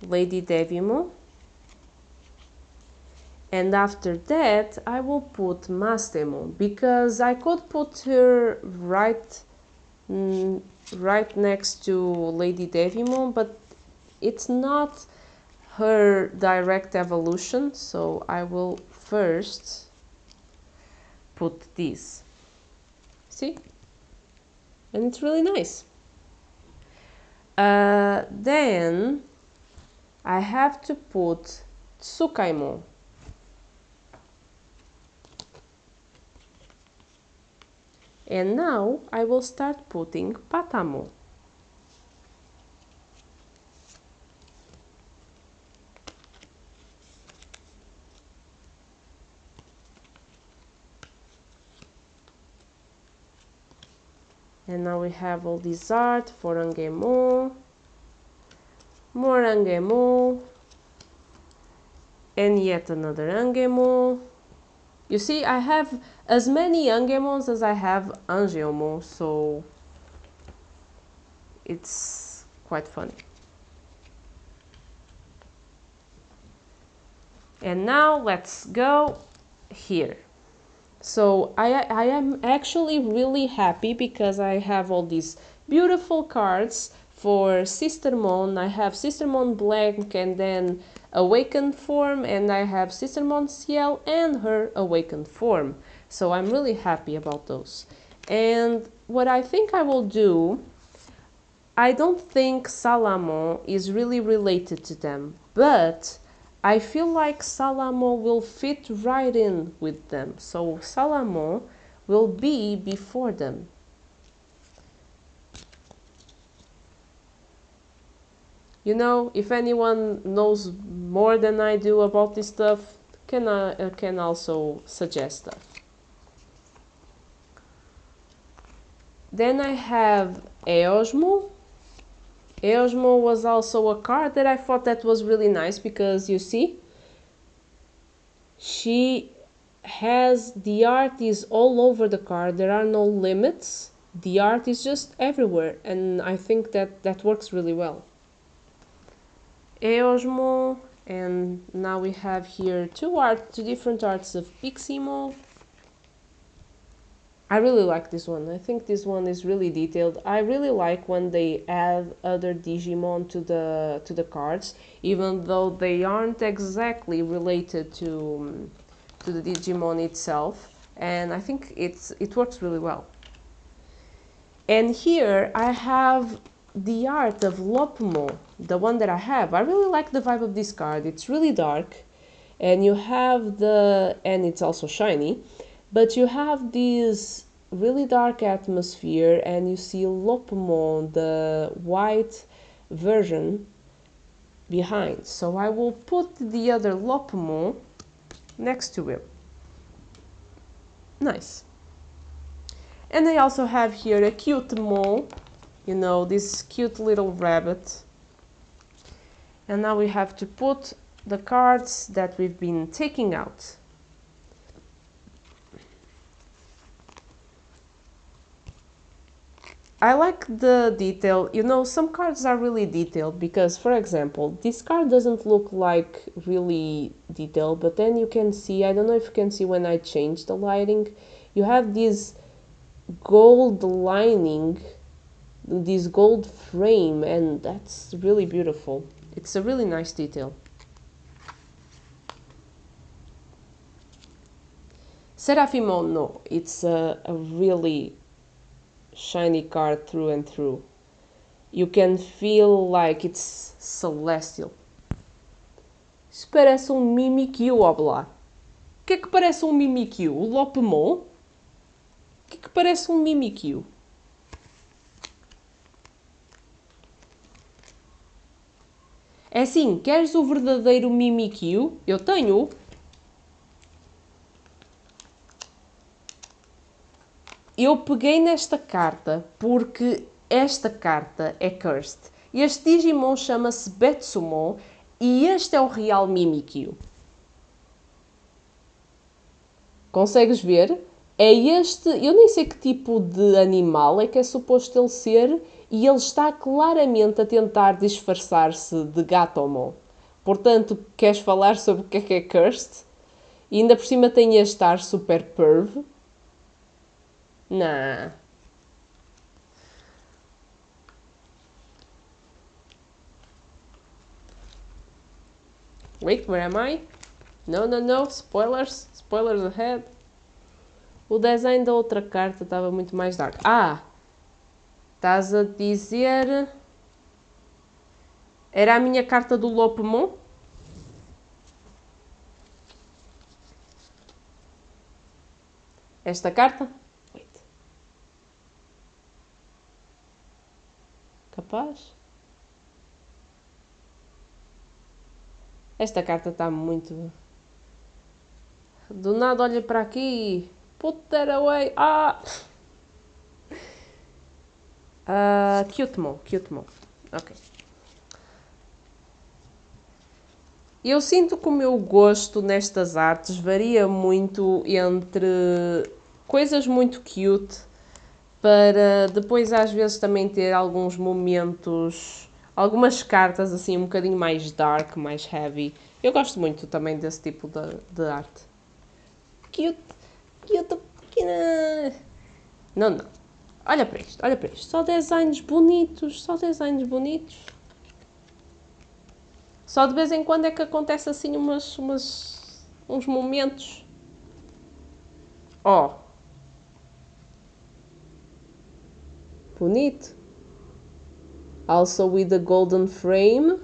Lady Devimo, and after that I will put Mastemon, because I could put her right next to Lady Devimo, but it's not her direct evolution, so I will first put this. See? And it's really nice. Then I have to put Tsukaimo. And now I will start putting Patamo. And now we have all this art for Angemo, more Angemo, and yet another Angemo. You see, I have as many Angemons as I have Angeomo, so it's quite funny. And now let's go here. So I am actually really happy because I have all these beautiful cards for Sistermon. I have Sistermon Blank and then Awakened form, and I have Sistermon Ciel and her Awakened form. So I'm really happy about those. And what I think I will do, I don't think Salamon is really related to them, but I feel like Salamon will fit right in with them. So Salamon will be before them. You know, if anyone knows more than I do about this stuff, can also suggest stuff. Then I have Eosmo. Eosmo was also a card that I thought that was really nice because you see, she has, the art is all over the card. There are no limits. The art is just everywhere, and I think that works really well. Eosmo, and now we have here two different arts of Piximo. I really like this one. I think this one is really detailed. I really like when they add other Digimon to the cards, even though they aren't exactly related to the Digimon itself. And I think it works really well. And here I have the art of Lopmo, the one that I have. I really like the vibe of this card. It's really dark, and you have and it's also shiny. But you have this really dark atmosphere, and you see Lopomon, the white version, behind. So I will put the other Lopomon next to him. Nice. And I also have here a cute Mon, you know, this cute little rabbit. And now we have to put the cards that we've been taking out. I like the detail. You know, some cards are really detailed because, for example, this card doesn't look like really detailed, but then you can see, I don't know if you can see when I change the lighting, you have this gold lining, this gold frame, and that's really beautiful. It's a really nice detail. Seraphimon, no, it's a really shiny card through and through. You can feel like it's celestial. Isso parece Mimikyu, Obla. O que é que parece Mimikyu? O Lopemon? O que é que parece Mimikyu? É assim, queres o verdadeiro Mimikyu? Eu tenho. Eu peguei nesta carta porque esta carta é cursed. Este Digimon chama-se Betsumon e este é o real Mimikyu. Consegues ver? É este, eu nem sei que tipo de animal é que é suposto ele ser e ele está claramente a tentar disfarçar-se de Gatomon. Portanto, queres falar sobre o que é cursed? E ainda por cima tem este ar super perv. Nah. Wait, where am I? No, no, no. Spoilers. Spoilers ahead. O design da outra carta estava muito mais dark. Ah! Estás a dizer... Era a minha carta do Lopemon? Esta carta? Wait. Capaz? Esta carta está muito... Do nada olha para aqui. Put that away. Ah! Cutemon. Cutemon. Ok. Eu sinto que o meu gosto nestas artes varia muito entre coisas muito cute para depois às vezes também ter alguns momentos, algumas cartas assim um bocadinho mais dark, mais heavy. Eu gosto muito também desse tipo de arte. Cute, cute, pequena. Não, não. Olha para isto, olha para isto. Só designs bonitos, só designs bonitos. Só de vez em quando é que acontece assim uns momentos. Ó. Bonito. Also with the golden frame.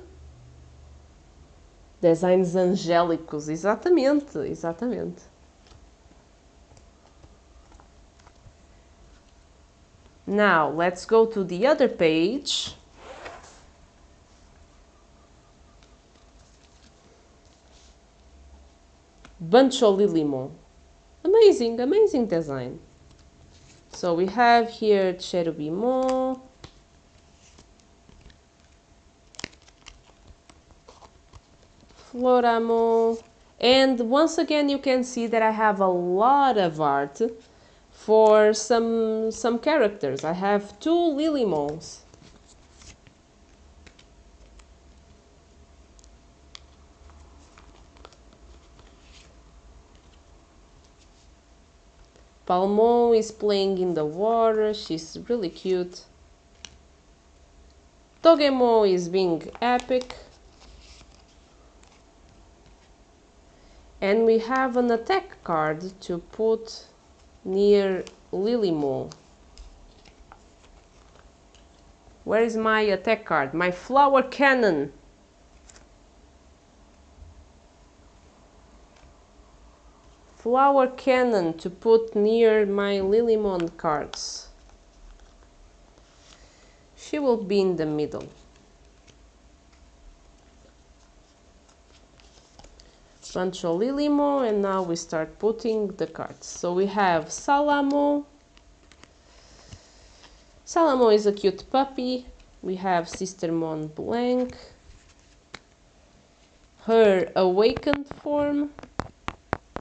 Designs angélicos, exatamente, exatamente. Now, let's go to the other page. Bancho-Lilimon. Amazing, amazing design. So we have here Cherubimon, Floramon, and once again you can see that I have a lot of art for some characters. I have 2 Lilymons. Palmon is playing in the water, she's really cute. Togemon is being epic. And we have an attack card to put near Lilymon. Where is my attack card? My flower cannon. Flower cannon to put near my Lilymon cards. She will be in the middle. Bancho-Lilimon, and now we start putting the cards. So we have Salamon. Salamon is a cute puppy. We have Sistermon Blank. Her awakened form.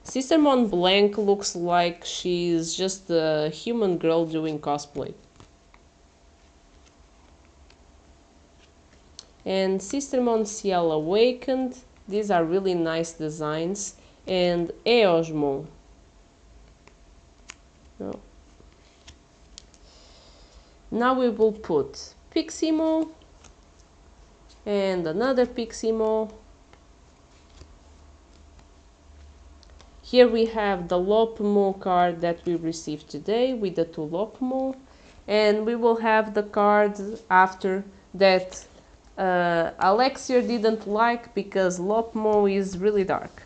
Sistermon Blank looks like she's just a human girl doing cosplay. And Sistermon Ciel Awakened. These are really nice designs. And Eosmon. No. Now we will put Piximon and another Piximon. Here we have the Lopmon card that we received today with the 2 Lopmon, and we will have the card after that Alexier didn't like because Lopmon is really dark.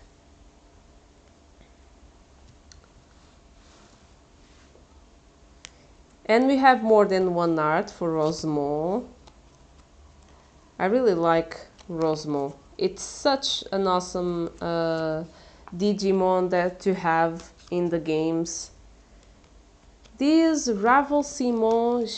And we have more than one art for Rosemon. I really like Rosemon. It's such an awesome Digimon that to have in the games. This Ravelsimon,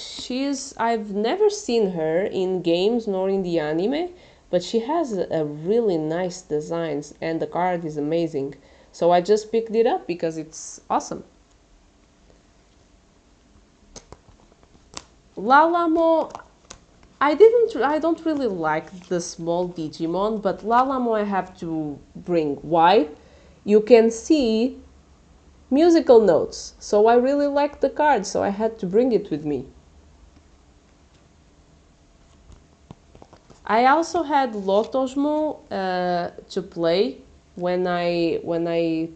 I've never seen her in games nor in the anime, but she has a really nice designs and the card is amazing. So I just picked it up because it's awesome. Lalamo, I don't really like the small Digimon, but Lalamo I have to bring. Why? You can see musical notes, so I really like the card, so I had to bring it with me. I also had Lotosmo to play when I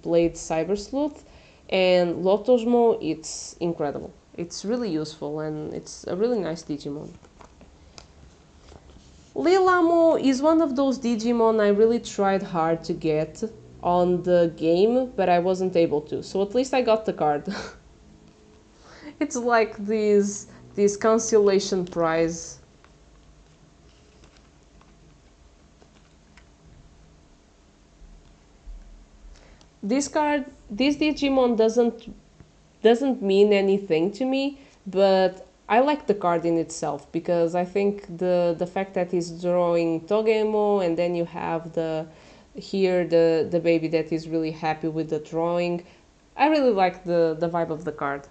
played Cyber Sleuth, and Lotosmo, it's incredible. It's really useful and it's a really nice Digimon. Lilamo is one of those Digimon I really tried hard to get on the game, but I wasn't able to. So at least I got the card. It's like this consolation prize. This Digimon doesn't mean anything to me, but I like the card in itself because I think the fact that he's drawing Togemo and then you have the baby that is really happy with the drawing. I really like the vibe of the card.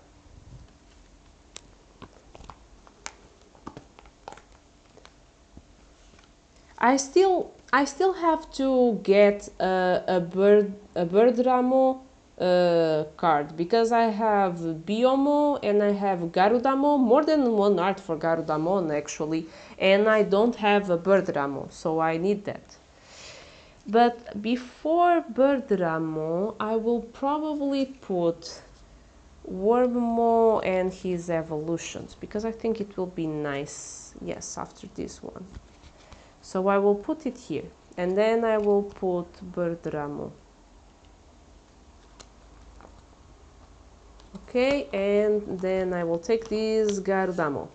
I still have to get a Birdramo card because I have Biomo and I have Garudamo, more than one art for Garudamon actually, and I don't have a Birdramo, so I need that. But before Birdramo, I will probably put Wormmo and his evolutions because I think it will be nice, yes, after this one. So I will put it here. And then I will put Berdramo. Okay, and then I will take this Garudamo.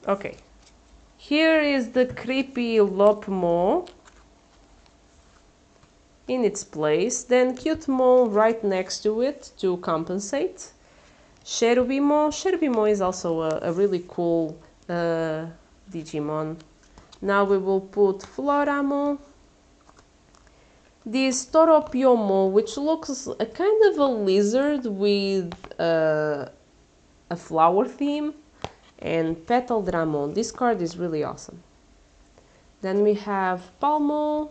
Okay, here is the creepy Lopmo in its place, then Cutemo right next to it to compensate. Cherubimo. Cherubimo is also a really cool Digimon. Now we will put Floramo. This Toropiomo, which looks a kind of a lizard with a flower theme. And Petal Dramon. This card is really awesome. Then we have Palmo,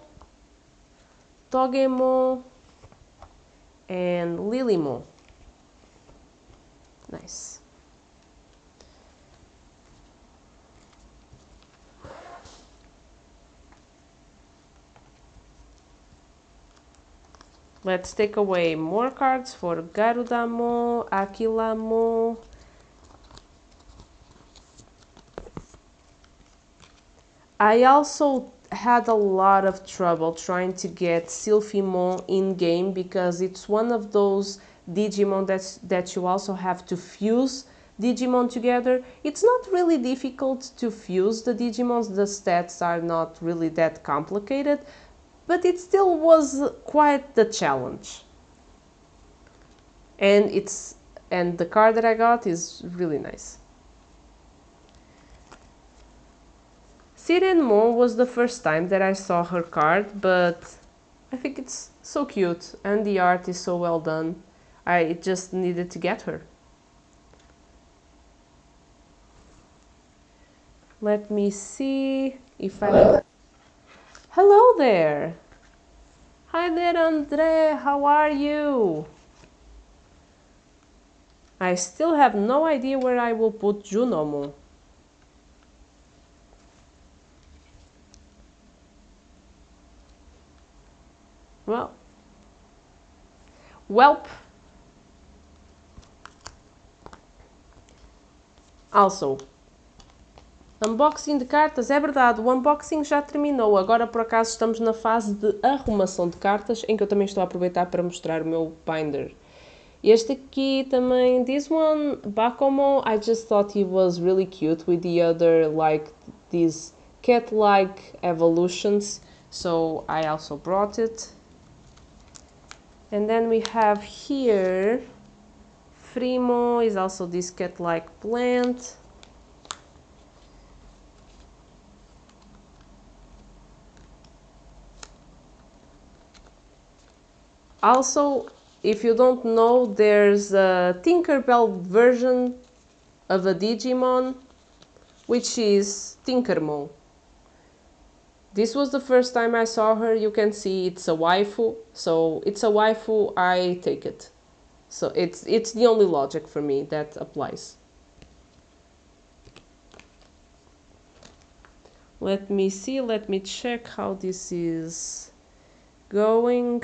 Togemo, and Lilimo. Nice. Let's take away more cards for Garudamo, Aquilamo. I also had a lot of trouble trying to get Silphimon in game because it's one of those Digimon that you also have to fuse Digimon together. It's not really difficult to fuse the Digimons, the stats are not really that complicated, but it still was quite the challenge. And the card that I got is really nice. Sirenmo was the first time that I saw her card, but I think it's so cute and the art is so well done. I just needed to get her. Let me see if I... Hello there! Hi there, Andre! How are you? I still have no idea where I will put Junomo. Well, welp. Also, unboxing de cartas, é verdade, o unboxing já terminou. Agora, por acaso, estamos na fase de arrumação de cartas, em que eu também estou a aproveitar para mostrar o meu binder. Este aqui também, this one, Bakomo, I just thought he was really cute with the other, like, these cat-like evolutions. So, I also brought it. And then we have here, Frimo is also this cat-like plant. Also, if you don't know, there's a Tinkerbell version of a Digimon, which is Tinkermo. This was the first time I saw her. You can see it's a waifu, so it's a waifu, I take it. So it's the only logic for me that applies. Let me see, let me check how this is going.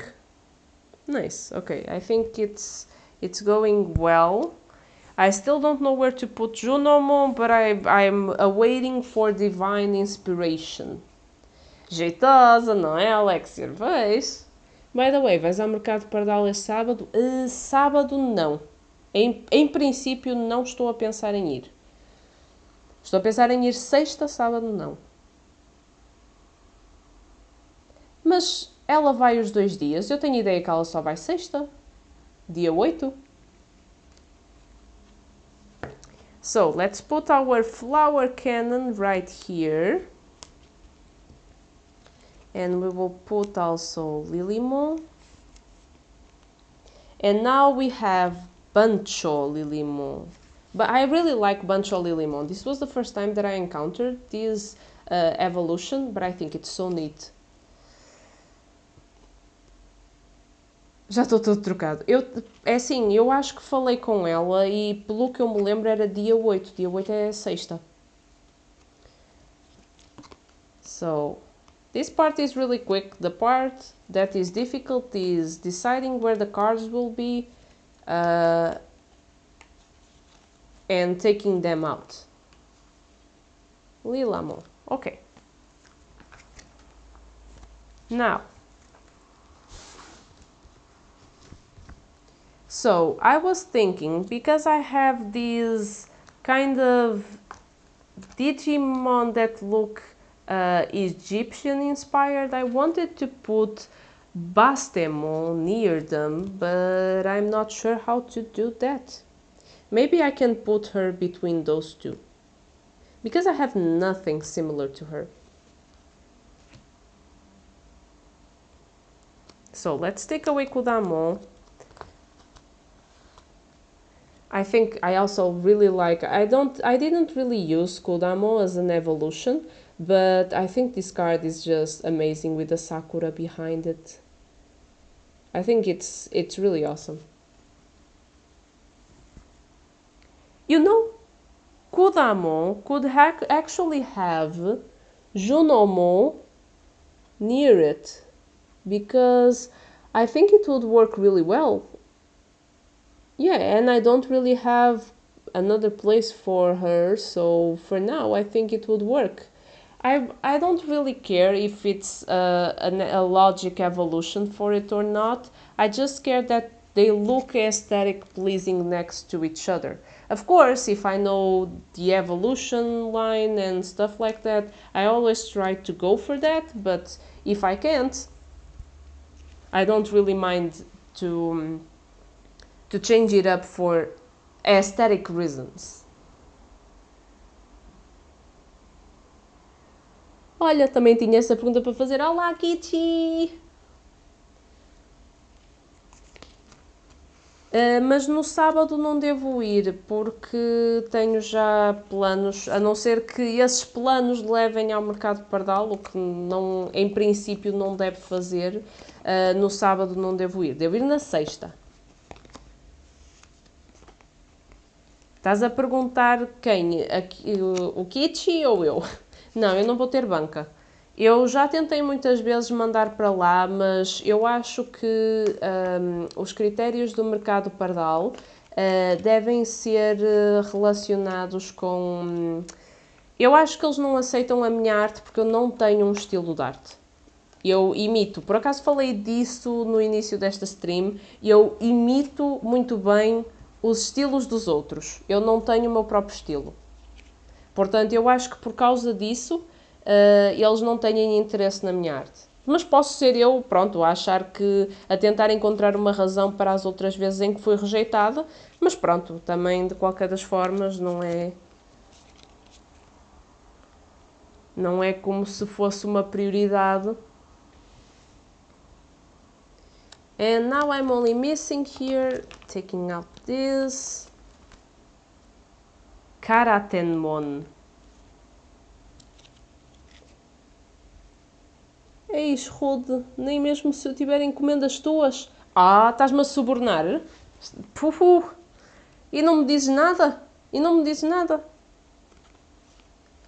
Nice, okay, I think it's going well. I still don't know where to put Junomo, but I'm awaiting for divine inspiration. Jeitosa, não é, Alexia? Vais? By the way, vais ao mercado Pardal este sábado? Sábado não. Em princípio não estou a pensar em ir. Estou a pensar em ir sexta, sábado não. Mas ela vai os 2 dias. Eu tenho ideia que ela só vai sexta. Dia 8. So, let's put our flower cannon right here. And we will put also Lilimo. And now we have Bancho Lilimo. But I really like Bancho Lilimo. This was the first time that I encountered this evolution, but I think it's so neat. Já estou todo trocado. É assim, eu acho que falei com ela e pelo que eu me lembro era dia 8. Dia 8 é sexta. So, this part is really quick. The part that is difficult is deciding where the cards will be and taking them out. Lilamo. Okay. Now, so I was thinking, because I have these kind of Digimon that look Egyptian inspired, I wanted to put Mastemon near them, but I'm not sure how to do that. Maybe I can put her between those two, because I have nothing similar to her. So let's take away Kudamon. I think I also really like, I didn't really use Kudamon as an evolution, but I think this card is just amazing with the Sakura behind it. I think it's really awesome. You know, Kudamon could actually have Junomon near it, because I think it would work really well. Yeah, and I don't really have another place for her, so for now I think it would work. I don't really care if it's a logic evolution for it or not. I just care that they look aesthetic pleasing next to each other. Of course, if I know the evolution line and stuff like that, I always try to go for that, but if I can't, I don't really mind to change it up for aesthetic reasons. Olha, também tinha essa pergunta para fazer. Olá, Kichi! Mas no sábado não devo ir, porque tenho já planos, a não ser que esses planos levem ao mercado pardal, o que não, em princípio não deve fazer. No sábado não devo ir na sexta. Estás a perguntar quem? O Kichi ou eu? Não, eu não vou ter banca. Eu já tentei muitas vezes mandar para lá, mas eu acho que os critérios do mercado pardal devem ser relacionados com... Eu acho que eles não aceitam a minha arte porque eu não tenho um estilo de arte. Eu imito, por acaso falei disso no início desta stream, eu imito muito bem os estilos dos outros. Eu não tenho o meu próprio estilo. Portanto, eu acho que por causa disso, eles não têm interesse na minha arte. Mas posso ser eu, pronto, a achar que... a tentar encontrar uma razão para as outras vezes em que fui rejeitada. Mas pronto, também de qualquer das formas não é... Não é como se fosse uma prioridade. And now I'm only missing here, taking out this... Karatenmon. Eis, Rude, nem mesmo se eu tiver encomendas tuas. Ah, estás-me a subornar? Puhu. E não me dizes nada?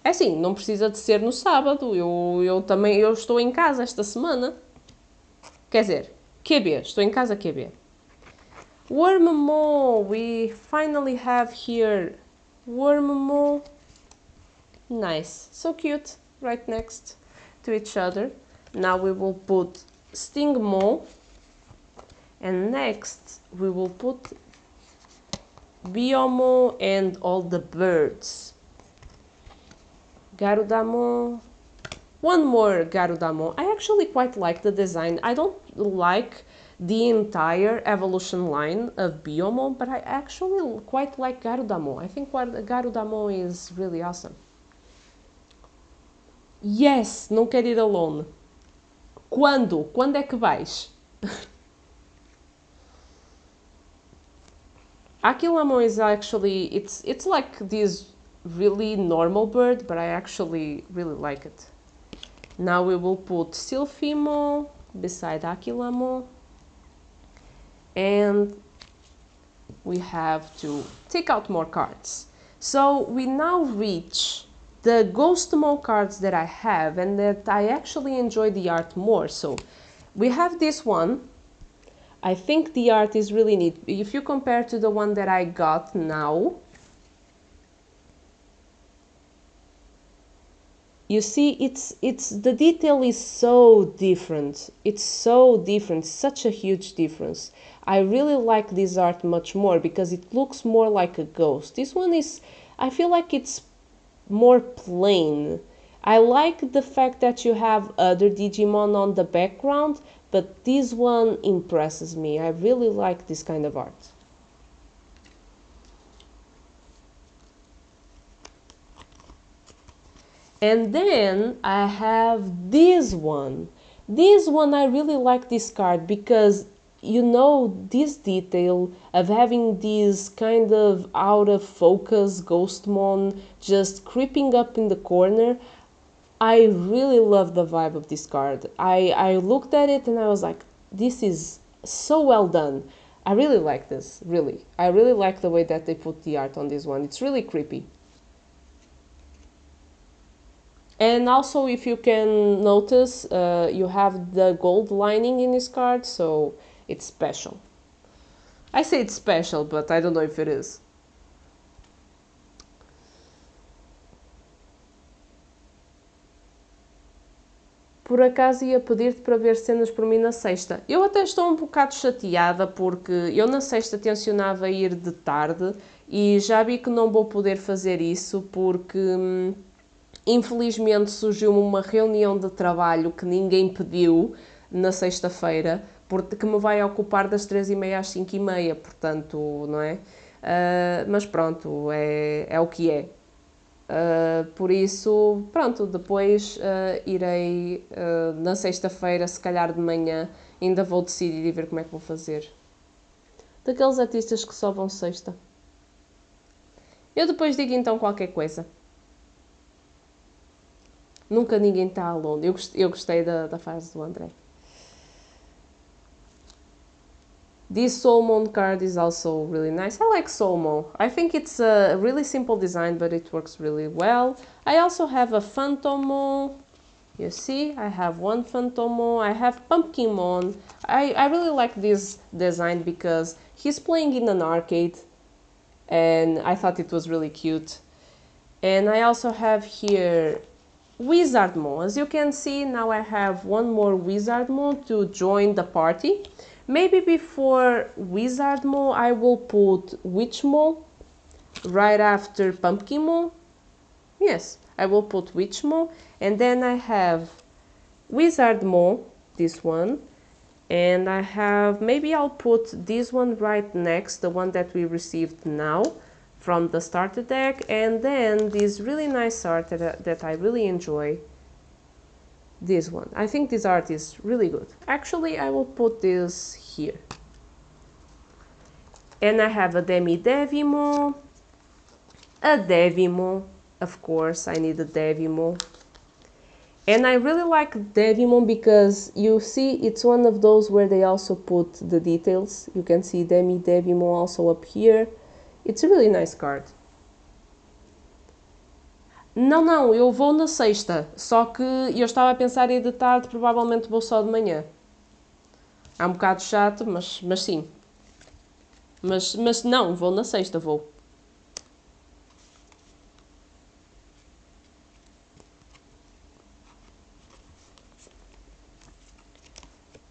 É assim, não precisa de ser no sábado. Eu também estou em casa esta semana. Quer dizer, QB, estou em casa QB. Wormmon, we finally have here Wormmon. Nice, so cute, right next to each other. Now we will put Stingmon, and next we will put Biomon and all the birds. Garudamon. One more Garudamon. I actually quite like the design. I don't like the entire evolution line of Biomon, but I actually quite like Garudamon. I think Garudamon is really awesome. Yes, não quero ir alone. Quando? Quando é que vais? Aquilamon is actually, it's like this really normal bird, but I actually really like it. Now we will put Sylphimon beside Aquilamon. And we have to take out more cards. So we now reach the Ghostmon cards that I have and that I actually enjoy the art more. So we have this one. I think the art is really neat. If you compare to the one that I got now, You see, it's the detail is so different. It's so different, such a huge difference. I really like this art much more because it looks more like a ghost. This one is, I feel like it's more plain. I like the fact that you have other Digimon on the background, but this one impresses me. I really like this kind of art. And then I have this one. This one, I really like this card because you know this detail of having this kind of out of focus Ghostmon just creeping up in the corner. I really love the vibe of this card. I looked at it and I was like, this is so well done. I really like this, really. I really like the way that they put the art on this one. It's really creepy. And also, if you can notice, you have the gold lining in this card, so it's special. I say it's special, but I don't know if it is. Por acaso ia pedir-te para ver cenas por mim na sexta. Eu até estou um bocado chateada porque eu na sexta tencionava ir de tarde e já vi que não vou poder fazer isso porque infelizmente surgiu-me uma reunião de trabalho que ninguém pediu na sexta-feira, que me vai ocupar das 3h30 às 5h30, portanto, não é? Mas pronto, é o que é. Por isso, pronto, depois irei na sexta-feira, se calhar de manhã, ainda vou decidir e ver como é que vou fazer. Daqueles artistas que só vão sexta. Eu depois digo então qualquer coisa. Nunca ninguém está alone. Eu gostei da fase do André. This Soulmon card is also really nice. I like Soulmon. I think it's a really simple design, but it works really well. I also have a Phantomon. You see, I have one Phantomon. I have Pumpkinmon. I really like this design because he's playing in an arcade, and I thought it was really cute. And I also have here Wizardmon. As you can see, now I have one more Wizardmon to join the party. Maybe before Wizardmon, I will put Witchmon right after Pumpkinmon. Yes, I will put Witchmon. And then I have Wizardmon, this one. And I have, maybe I'll put this one right next, the one that we received now from the starter deck. And then this really nice art that I really enjoy. This one. I think this art is really good. Actually, I will put this here. And I have a Demi-Devimon, a Devimon, of course, I need a Devimon. And I really like Devimon because you see it's one of those where they also put the details. You can see Demi-Devimon also up here. It's a really nice card. Não, eu vou na sexta, só que eu estava a pensar em ir de tarde, provavelmente vou só de manhã. É um bocado chato, mas sim. Mas não, vou na sexta, vou.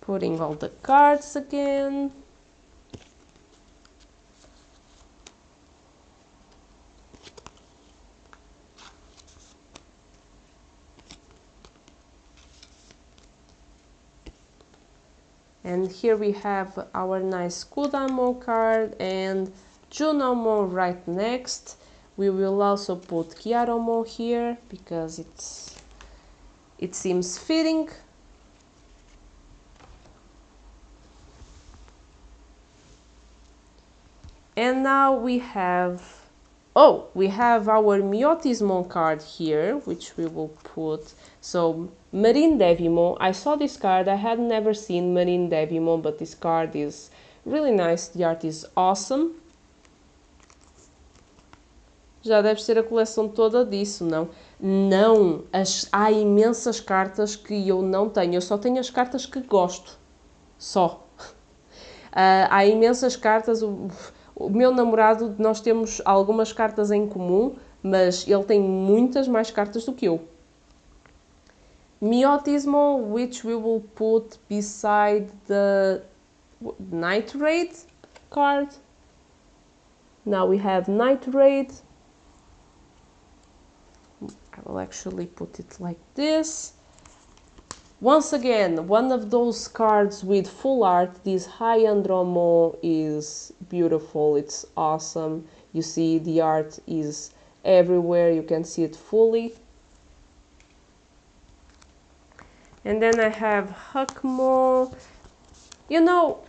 Putting all the cards again. And here we have our nice Kudamon card and Junomon right next. We will also put Kyaromon here because it seems fitting. And now we have our Myotismon card here, which we will put. So Marine Devimon, I saw this card, I had never seen Marine Devimon, but this card is really nice, the art is awesome. Já deves ter a coleção toda disso, não? Não, há imensas cartas que eu não tenho, eu só tenho as cartas que gosto, só. Há imensas cartas, o meu namorado, nós temos algumas cartas em comum, mas ele tem muitas mais cartas do que eu. Miotismo, which we will put beside the Night Raid card. Now we have Night Raid. I will actually put it like this. Once again, one of those cards with full art. This High Andromo is beautiful, it's awesome. You see the art is everywhere, you can see it fully. And then I have Hakmo. You know,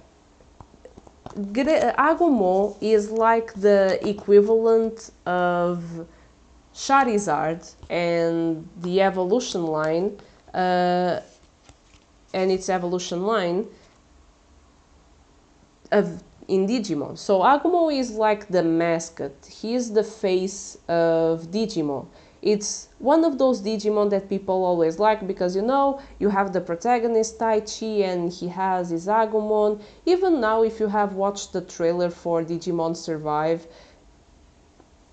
Agumon is like the equivalent of Charizard and the evolution line, and its evolution line in Digimon. So Agumon is like the mascot. He is the face of Digimon. It's one of those Digimon that people always like because, you know, you have the protagonist Taichi and he has his Agumon. Even now, if you have watched the trailer for Digimon Survive,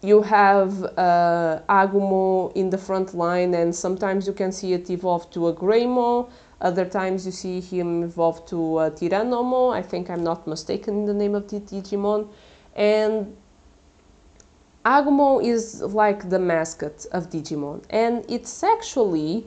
you have Agumon in the front line, and sometimes you can see it evolve to a Greymon. Other times you see him evolve to a Tyrannomon. I think I'm not mistaken in the name of the Digimon. And Agumon is like the mascot of Digimon. And it's actually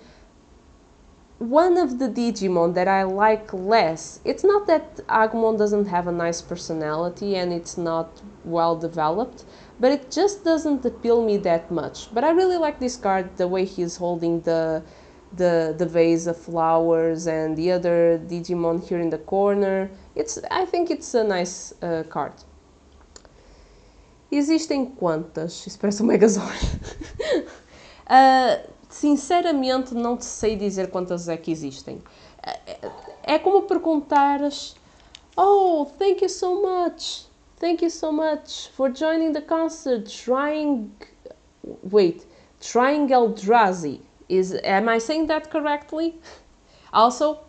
one of the Digimon that I like less. It's not that Agumon doesn't have a nice personality and it's not well developed, but it just doesn't appeal me that much. But I really like this card, the way he's holding the vase of flowers and the other Digimon here in the corner. I think it's a nice card. Existem quantas? Isso parece um Megazord. Sinceramente, não sei dizer quantas é que existem. É como perguntares: Oh, thank you so much. Thank you so much for joining the concert. Trying Eldrazi. Am I saying that correctly? Also,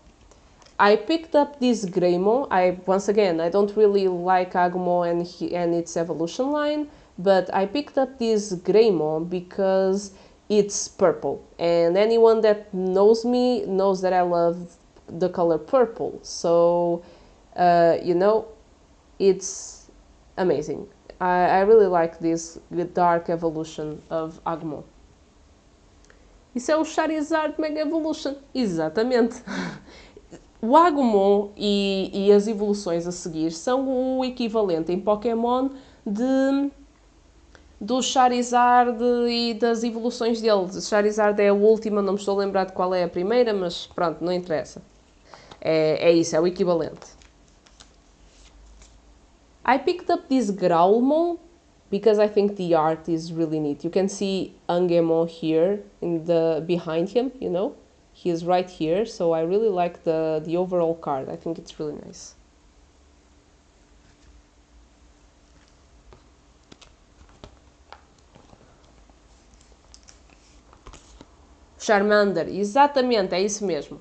I picked up this Greymon. Once again, I don't really like Agumon and its evolution line, but I picked up this Greymon because it's purple. And anyone that knows me knows that I love the color purple. So, you know, it's amazing. I really like this dark evolution of Agumon. Isso é o Charizard Mega Evolution. Exatamente. O Agumon e as evoluções a seguir são o equivalente em Pokémon do Charizard e das evoluções dele. Charizard é a última, não me estou a lembrar de qual é a primeira, mas pronto, não interessa. É isso, é o equivalente. I picked up this Growlmon because I think the art is really neat. You can see Angemon here behind him, you know? He is right here, so I really like the overall card. I think it's really nice. Charmander, exatamente, é isso mesmo.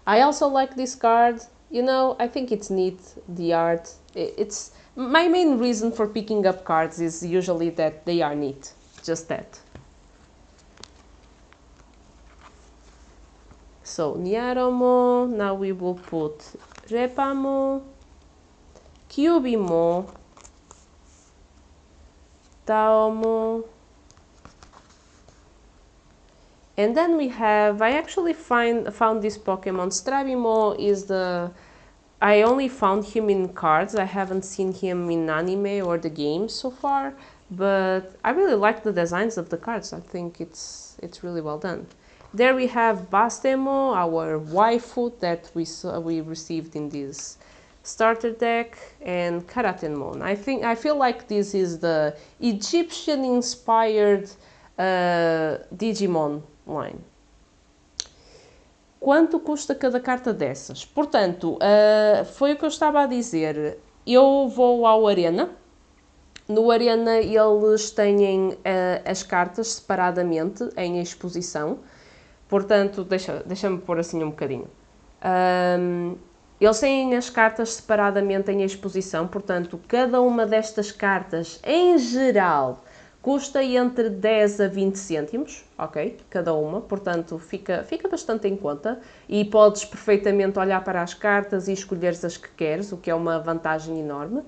I also like this card. You know, I think it's neat, the art. It's my main reason for picking up cards is usually that they are neat. Just that. So, Niaromon, now we will put Repamon, Cubimon, Taomon, and then we have, I actually found this Pokemon. Strabimon I only found him in cards. I haven't seen him in anime or the games so far, but I really like the designs of the cards. I think it's really well done. There we have Mastemon, our waifu that we received in this starter deck, and Karatenmon. I feel like this is the Egyptian-inspired Digimon line. Quanto custa cada carta dessas? Portanto, foi o que eu estava a dizer. Eu vou ao Arena. No Arena eles têm as cartas separadamente em exposição. Portanto, deixa-me pôr assim um bocadinho. Eles têm as cartas separadamente em exposição. Portanto, cada uma destas cartas, em geral, Custa entre 10 a 20 cêntimos, ok? Cada uma, portanto fica bastante em conta e podes perfeitamente olhar para as cartas e escolheres as que queres, o que é uma vantagem enorme.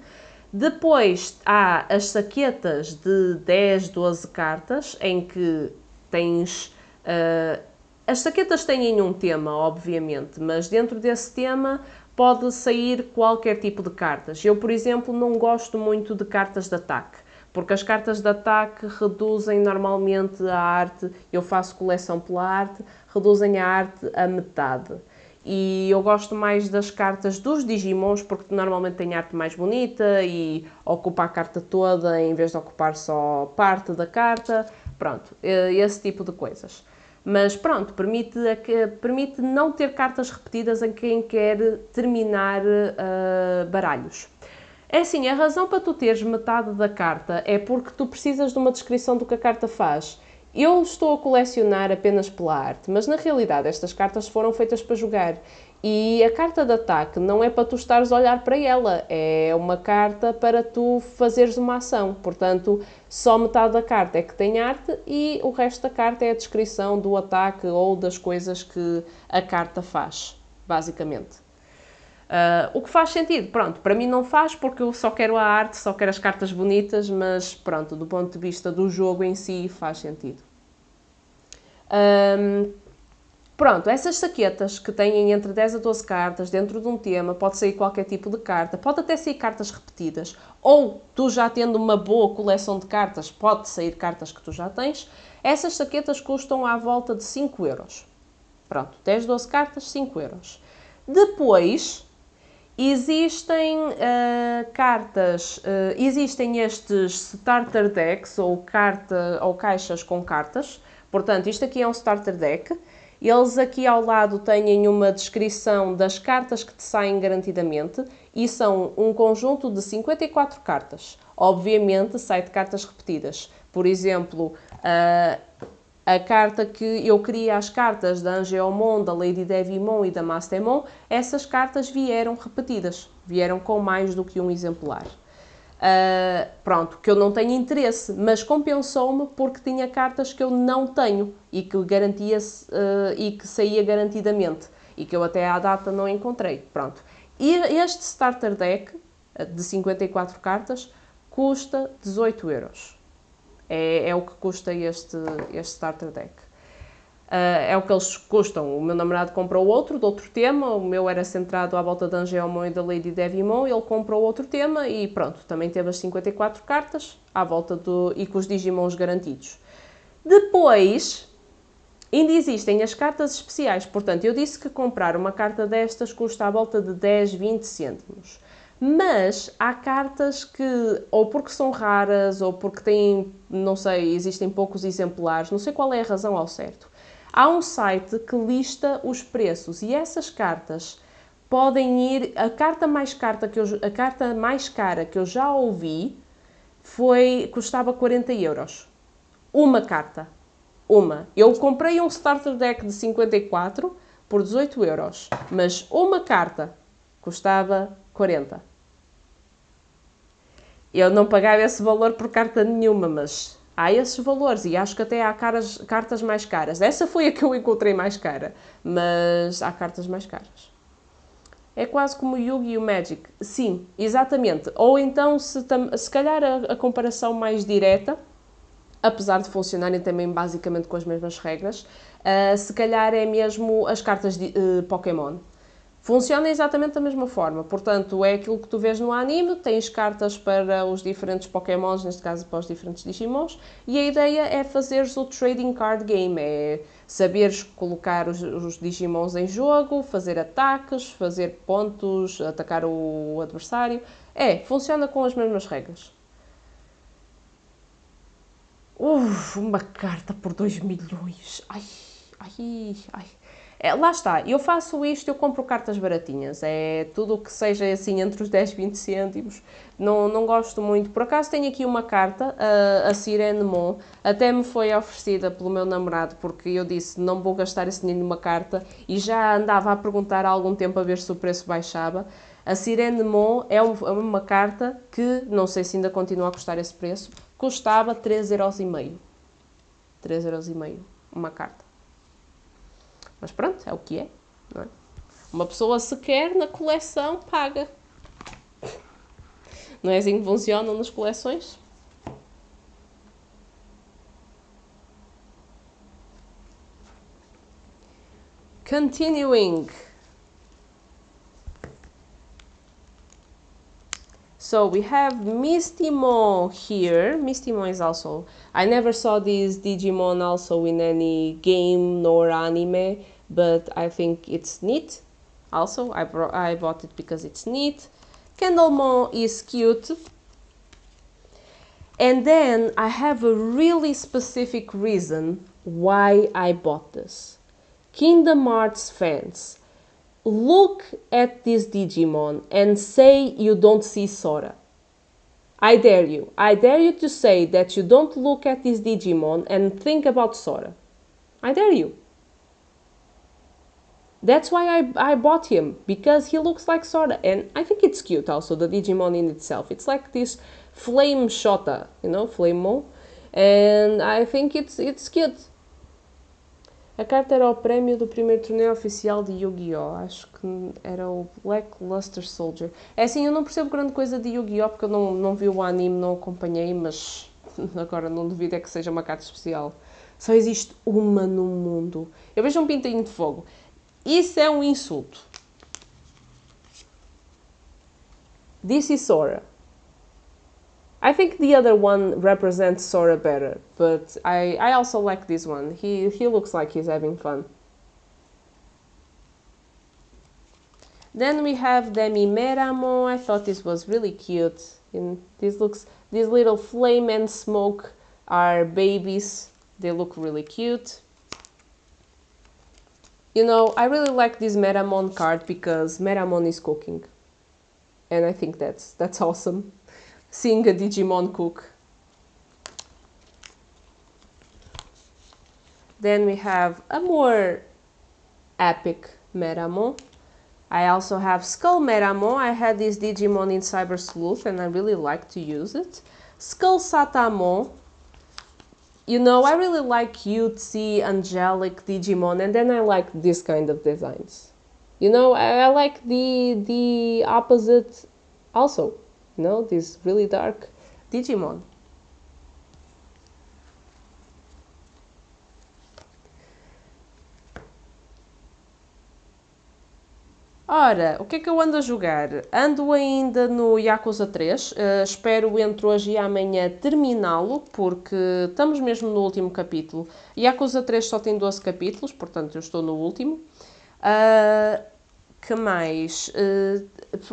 Depois há as saquetas de 10, 12 cartas, em que tens... as saquetas têm um tema, obviamente, mas dentro desse tema pode sair qualquer tipo de cartas. Eu, por exemplo, não gosto muito de cartas de ataque, porque as cartas de ataque reduzem normalmente a arte, eu faço coleção pela arte, reduzem a arte a metade. E eu gosto mais das cartas dos Digimons, porque normalmente tem arte mais bonita e ocupa a carta toda em vez de ocupar só parte da carta. Pronto, esse tipo de coisas. Mas pronto, permite não ter cartas repetidas em quem quer terminar baralhos. É assim, a razão para tu teres metade da carta é porque tu precisas de uma descrição do que a carta faz. Eu estou a colecionar apenas pela arte, mas na realidade estas cartas foram feitas para jogar. E a carta de ataque não é para tu estares a olhar para ela, é uma carta para tu fazeres uma ação. Portanto, só metade da carta é que tem arte e o resto da carta é a descrição do ataque ou das coisas que a carta faz, basicamente. O que faz sentido, pronto, para mim não faz porque eu só quero a arte, só quero as cartas bonitas, mas pronto, do ponto de vista do jogo em si faz sentido. Pronto, essas saquetas que têm entre 10 a 12 cartas dentro de um tema, pode sair qualquer tipo de carta, pode até sair cartas repetidas, ou tu já tendo uma boa coleção de cartas, pode sair cartas que tu já tens. Essas saquetas custam à volta de 5 euros. Pronto, 10, 12 cartas, 5 euros. Depois... existem cartas, existem estes starter decks ou caixas com cartas. Portanto, isto aqui é um starter deck. Eles aqui ao lado têm uma descrição das cartas que te saem garantidamente e são um conjunto de 54 cartas. Obviamente, sai de cartas repetidas. Por exemplo, a carta que eu queria, as cartas da Angeomon, da Lady Devimon e da Mastemon, essas cartas vieram repetidas, vieram com mais do que um exemplar. Pronto, que eu não tenho interesse, mas compensou-me porque tinha cartas que eu não tenho e que garantia-se e que saía garantidamente e que eu até à data não encontrei. Pronto. E este starter deck de 54 cartas custa 18 euros. É o que custa este starter deck. É o que eles custam. O meu namorado comprou outro, de outro tema. O meu era centrado à volta da Angeomon e da Lady Devimon. Ele comprou outro tema e pronto, também teve as 54 cartas à volta e com os Digimons garantidos. Depois, ainda existem as cartas especiais. Portanto, eu disse que comprar uma carta destas custa à volta de 10, 20 cêntimos. Mas há cartas que, ou porque são raras, ou porque têm, não sei, existem poucos exemplares, não sei qual é a razão ao certo. Há um site que lista os preços e essas cartas podem ir... A carta mais cara que eu já ouvi custava 40 euros. Uma carta. Uma. Eu comprei um starter deck de 54 por 18 euros, mas uma carta custava 40. Eu não pagava esse valor por carta nenhuma, mas há esses valores e acho que até há cartas mais caras. Essa foi a que eu encontrei mais cara, mas há cartas mais caras. É quase como o Yu-Gi e o Magic. Sim, exatamente. Ou então, se calhar a comparação mais direta, apesar de funcionarem também basicamente com as mesmas regras, se calhar é mesmo as cartas de Pokémon. Funciona exatamente da mesma forma, portanto é aquilo que tu vês no anime, tens cartas para os diferentes Pokémons, neste caso para os diferentes Digimons, e a ideia é fazeres o trading card game, é saberes colocar os Digimons em jogo, fazer ataques, fazer pontos, atacar o adversário, funciona com as mesmas regras. Uma carta por 2 milhões, ai. Lá está, eu faço isto, eu compro cartas baratinhas, é tudo o que seja assim entre os 10 e 20 cêntimos, não gosto muito. Por acaso tenho aqui uma carta, a Sirenemon, até me foi oferecida pelo meu namorado, porque eu disse não vou gastar esse dinheiro numa carta e já andava a perguntar há algum tempo a ver se o preço baixava. A Sirenemon é uma carta que, não sei se ainda continua a custar esse preço, custava 3,5€. 3,5€ uma carta. Mas pronto, é o que é, não é? Uma pessoa se quer na coleção, paga. Não é assim que funcionam nas coleções? Continuing. So we have Mastemon here. Mastemon is also... I never saw this Digimon also in any game nor anime, but I think it's neat. Also, I bought it because it's neat. Candlemon is cute. And then I have a really specific reason why I bought this. Kingdom Hearts fans, look at this Digimon and say you don't see Sora. I dare you. I dare you to say that you don't look at this Digimon and think about Sora. I dare you. That's why I bought him, because he looks like Sora. And I think it's cute also, the Digimon in itself. It's like this flame Shota, you know, Flame-Mo. And I think it's cute. A carta era o prémio do primeiro torneio oficial de Yu-Gi-Oh! Acho que era o Black Luster Soldier. É assim, eu não percebo grande coisa de Yu-Gi-Oh! Porque eu não vi o anime, não acompanhei, mas agora não duvido é que seja uma carta especial. Só existe uma no mundo. Eu vejo um pintinho de fogo. Isso é um insulto. This is Sora. I think the other one represents Sora better, but I also like this one. He looks like he's having fun. Then we have Demi Meramo. I thought this was really cute. And these little flame and smoke are babies. They look really cute. You know, I really like this Meramon card because Meramon is cooking. And I think that's awesome. Seeing a Digimon cook. Then we have a more epic Meramon. I also have Skull Meramon. I had this Digimon in Cyber Sleuth and I really like to use it. Skull Satamon. You know, I really like cutesy, angelic Digimon, and then I like this kind of designs. You know, I like the opposite also. You know, this really dark Digimon. Ora, o que é que eu ando a jogar? Ando ainda no Yakuza 3, espero entre hoje e amanhã terminá-lo, porque estamos mesmo no último capítulo. Yakuza 3 só tem 12 capítulos, portanto eu estou no último. Que mais?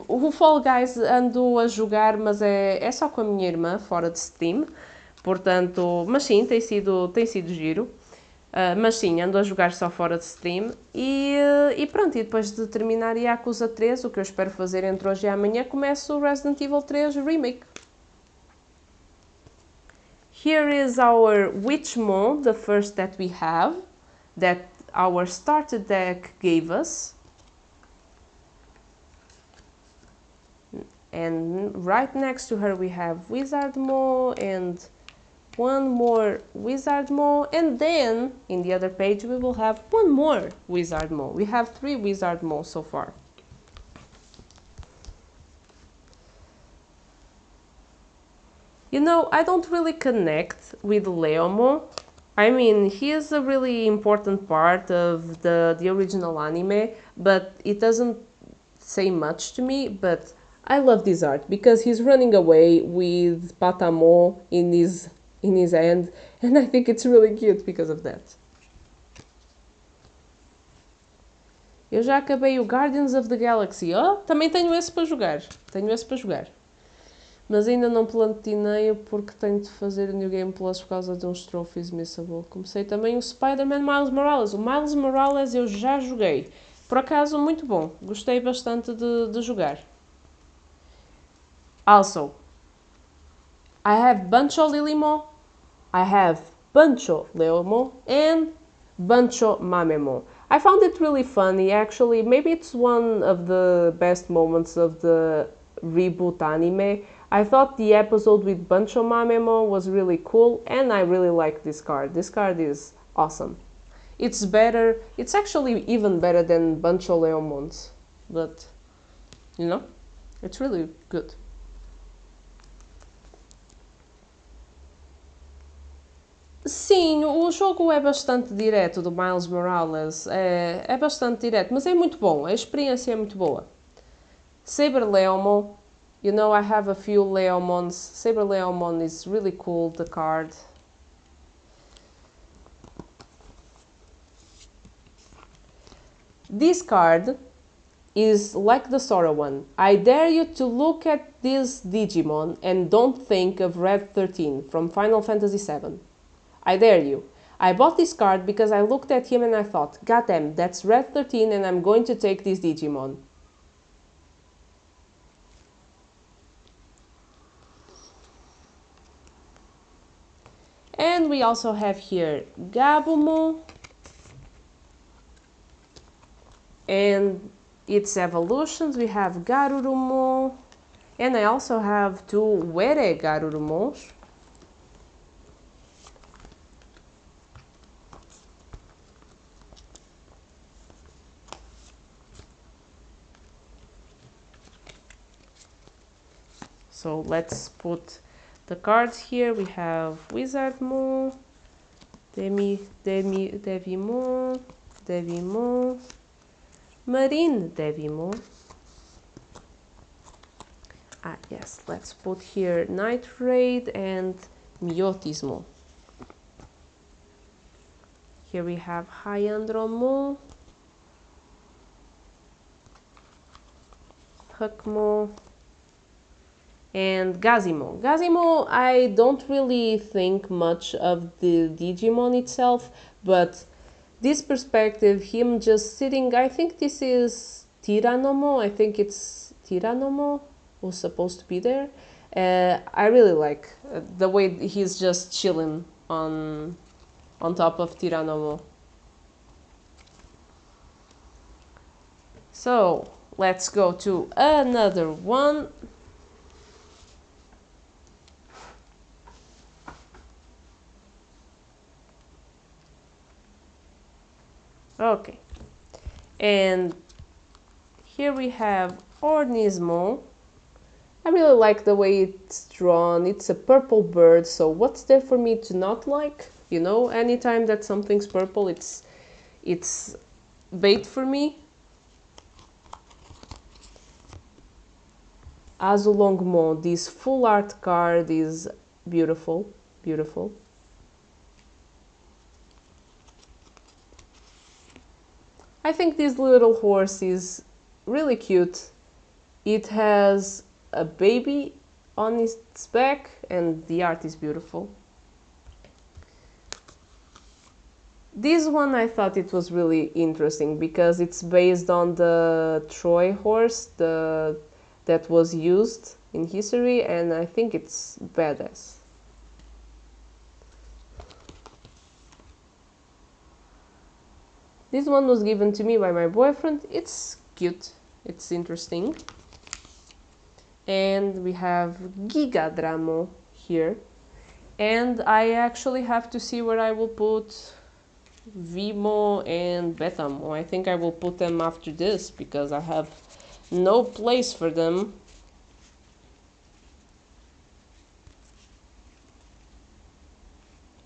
O Fall Guys ando a jogar, mas é só com a minha irmã, fora de Steam. Portanto, mas sim, tem sido giro. Mas sim, ando a jogar só fora de Steam. E pronto, e depois de terminar Yakuza 3, o que eu espero fazer entre hoje e amanhã, começo o Resident Evil 3 Remake. Here is our Witchmon, the first that we have, that our starter deck gave us. And right next to her we have Wizardmon and one more Wizardmon, and then in the other page we will have one more Wizardmon. We have 3 Wizardmon so far. You know, I don't really connect with Leomon. I mean, he is a really important part of the original anime, but it doesn't say much to me, but I love this art because he's running away with Patamon in his hand, and I think it's really cute because of that. Eu já acabei o Guardians of the Galaxy. Oh, também tenho esse para jogar. Mas ainda não platinei porque tenho de fazer o New Game Plus por causa de uns trophies missable. Comecei também o Spider-Man Miles Morales. O Miles Morales eu já joguei. Por acaso, muito bom. Gostei bastante de jogar. Also, I have Bancho Lilymon, I have Bancho Leomon, and Bancho Mamemon. I found it really funny, actually. Maybe it's one of the best moments of the reboot anime. I thought the episode with Bancho Mamemo was really cool, and I really like this card. This card is awesome. It's better, it's actually even better than Bancho Leomons, but, you know, it's really good. Sim, o jogo é bastante direto do Miles Morales, é bastante direto, mas é muito bom, a experiência é muito boa. Saber Leomon, you know, I have a few Leomons. Saber Leomon is really cool, the card. This card is like the Sora one. I dare you to look at this Digimon and don't think of Red 13 from Final Fantasy VII. I dare you. I bought this card because I looked at him and I thought, goddamn, that's Red 13 and I'm going to take this Digimon. And we also have here Gabumon and its evolutions. We have Garurumon, and I also have two Were Garurumons. So let's put the cards here. We have Wizardmon, Devimon, Devimon, Marine Devimon. Ah, yes, let's put here Night Raid and Miotismo. Here we have Hyandromon, Huckmon, and Gazimon. Gazimon, I don't really think much of the Digimon itself, but this perspective, him just sitting, I think this is Tyrannomo, I think it's Tyrannomo who's supposed to be there. I really like the way he's just chilling on top of Tyrannomo. So, let's go to another one. Okay, and here we have Ornismo. I really like the way it's drawn. It's a purple bird, so what's there for me to not like? You know, anytime that something's purple, it's bait for me. Azulongmo, this full art card is beautiful, beautiful. I think this little horse is really cute. It has a baby on its back and the art is beautiful. This one I thought it was really interesting because it's based on the Troy horse that was used in history, and I think it's badass. This one was given to me by my boyfriend. It's cute, it's interesting. And we have Gigadramo here. And I actually have to see where I will put Vimo and Betamo. I think I will put them after this because I have no place for them.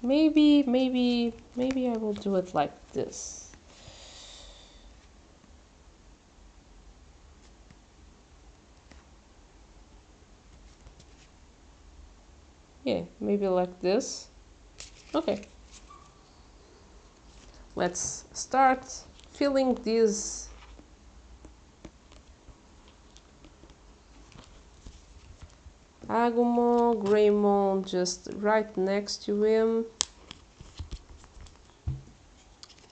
Maybe I will do it like this. Yeah, maybe like this. Okay. Let's start filling these Agumon, Greymon just right next to him.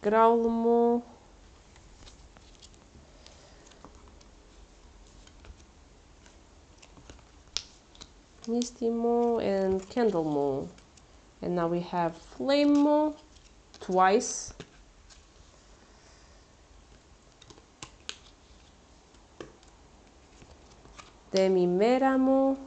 Growlmon. Mistymon and Candlemon. And now we have Flamemon twice. Demimeramon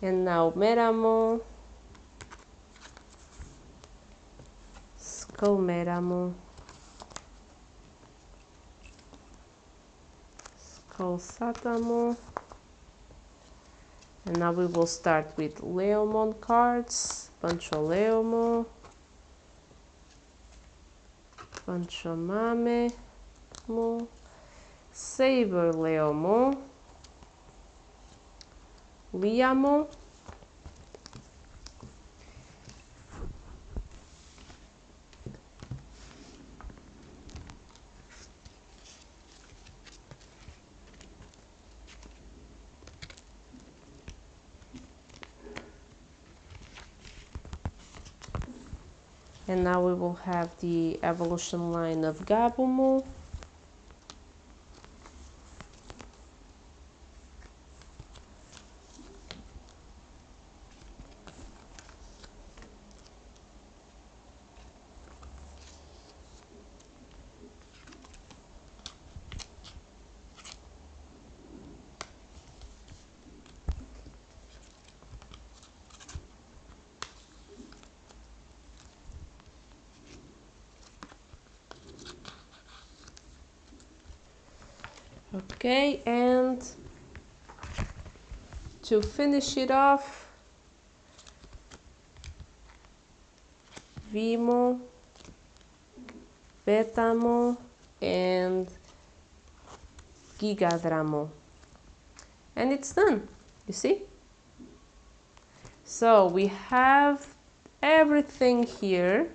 And now Meramo, Skull Meramo, Skull Satamo. And now we will start with Leomon cards, Pancho Leomo, Pancho Mame, Saber Leomo, Liamo, and now we will have the evolution line of Gabumu, okay, and to finish it off, Vimo, Betamo, and Gigadramo. And it's done, you see? So we have everything here.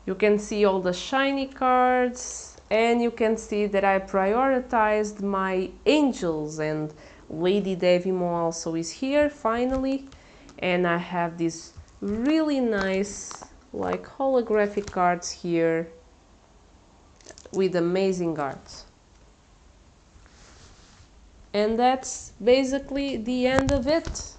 You can see all the shiny cards, and you can see that I prioritized my angels, and Lady Devimo also is here finally. And I have these really nice like holographic cards here with amazing arts. And that's basically the end of it.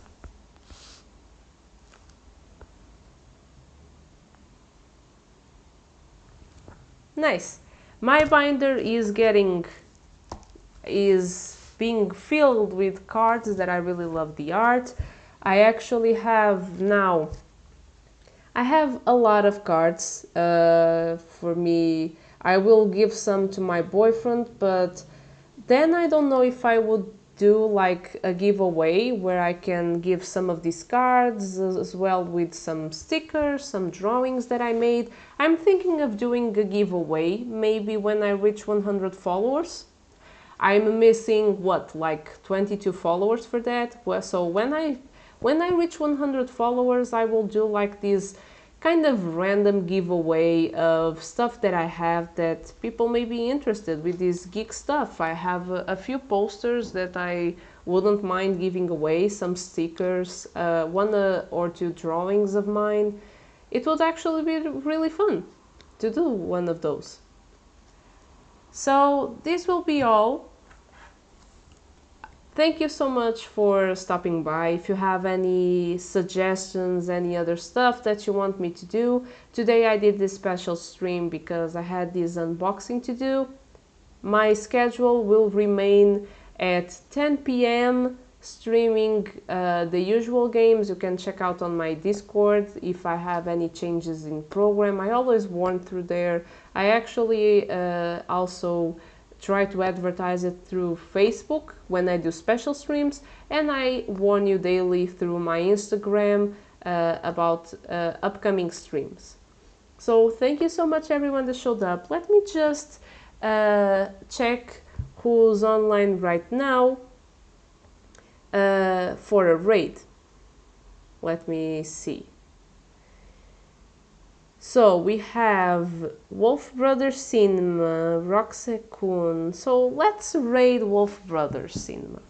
Nice. My binder is being filled with cards that I really love the art. I actually have now, I have a lot of cards for me. I will give some to my boyfriend, but then I don't know if I would do like a giveaway where I can give some of these cards as well with some stickers, some drawings that I made. I'm thinking of doing a giveaway maybe when I reach 100 followers. I'm missing what, like 22 followers for that. So when I reach 100 followers, I will do like this kind of random giveaway of stuff that I have that people may be interested with, this geek stuff. I have a few posters that I wouldn't mind giving away, some stickers, one or two drawings of mine. It would actually be really fun to do one of those. So this will be all. Thank you so much for stopping by. If you have any suggestions, any other stuff that you want me to do, today I did this special stream because I had this unboxing to do. My schedule will remain at 10 p.m. streaming the usual games. You can check out on my Discord if I have any changes in program. I always warn through there. I actually also try to advertise it through Facebook when I do special streams, and I warn you daily through my Instagram about upcoming streams. So thank you so much everyone that showed up. Let me just check who's online right now for a raid. Let me see. So we have Wolf Brothers Cinema, Roxekun. So let's raid Wolf Brothers Cinema.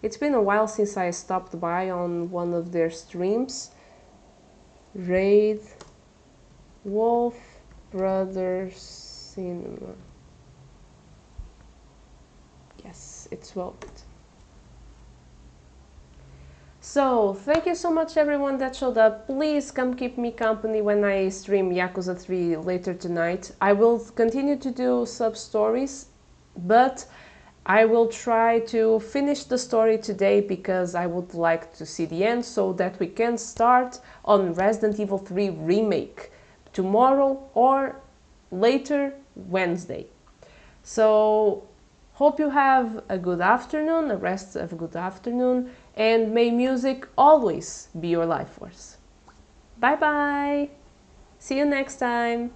It's been a while since I stopped by on one of their streams. Raid Wolf Brothers Cinema. Yes, it's Velvet. So, thank you so much everyone that showed up. Please come keep me company when I stream Yakuza 3 later tonight. I will continue to do sub-stories But I will try to finish the story today because I would like to see the end so that we can start on Resident Evil 3 Remake tomorrow or later Wednesday. So hope you have a good afternoon, a rest of a good afternoon, and may music always be your life force. Bye bye! See you next time!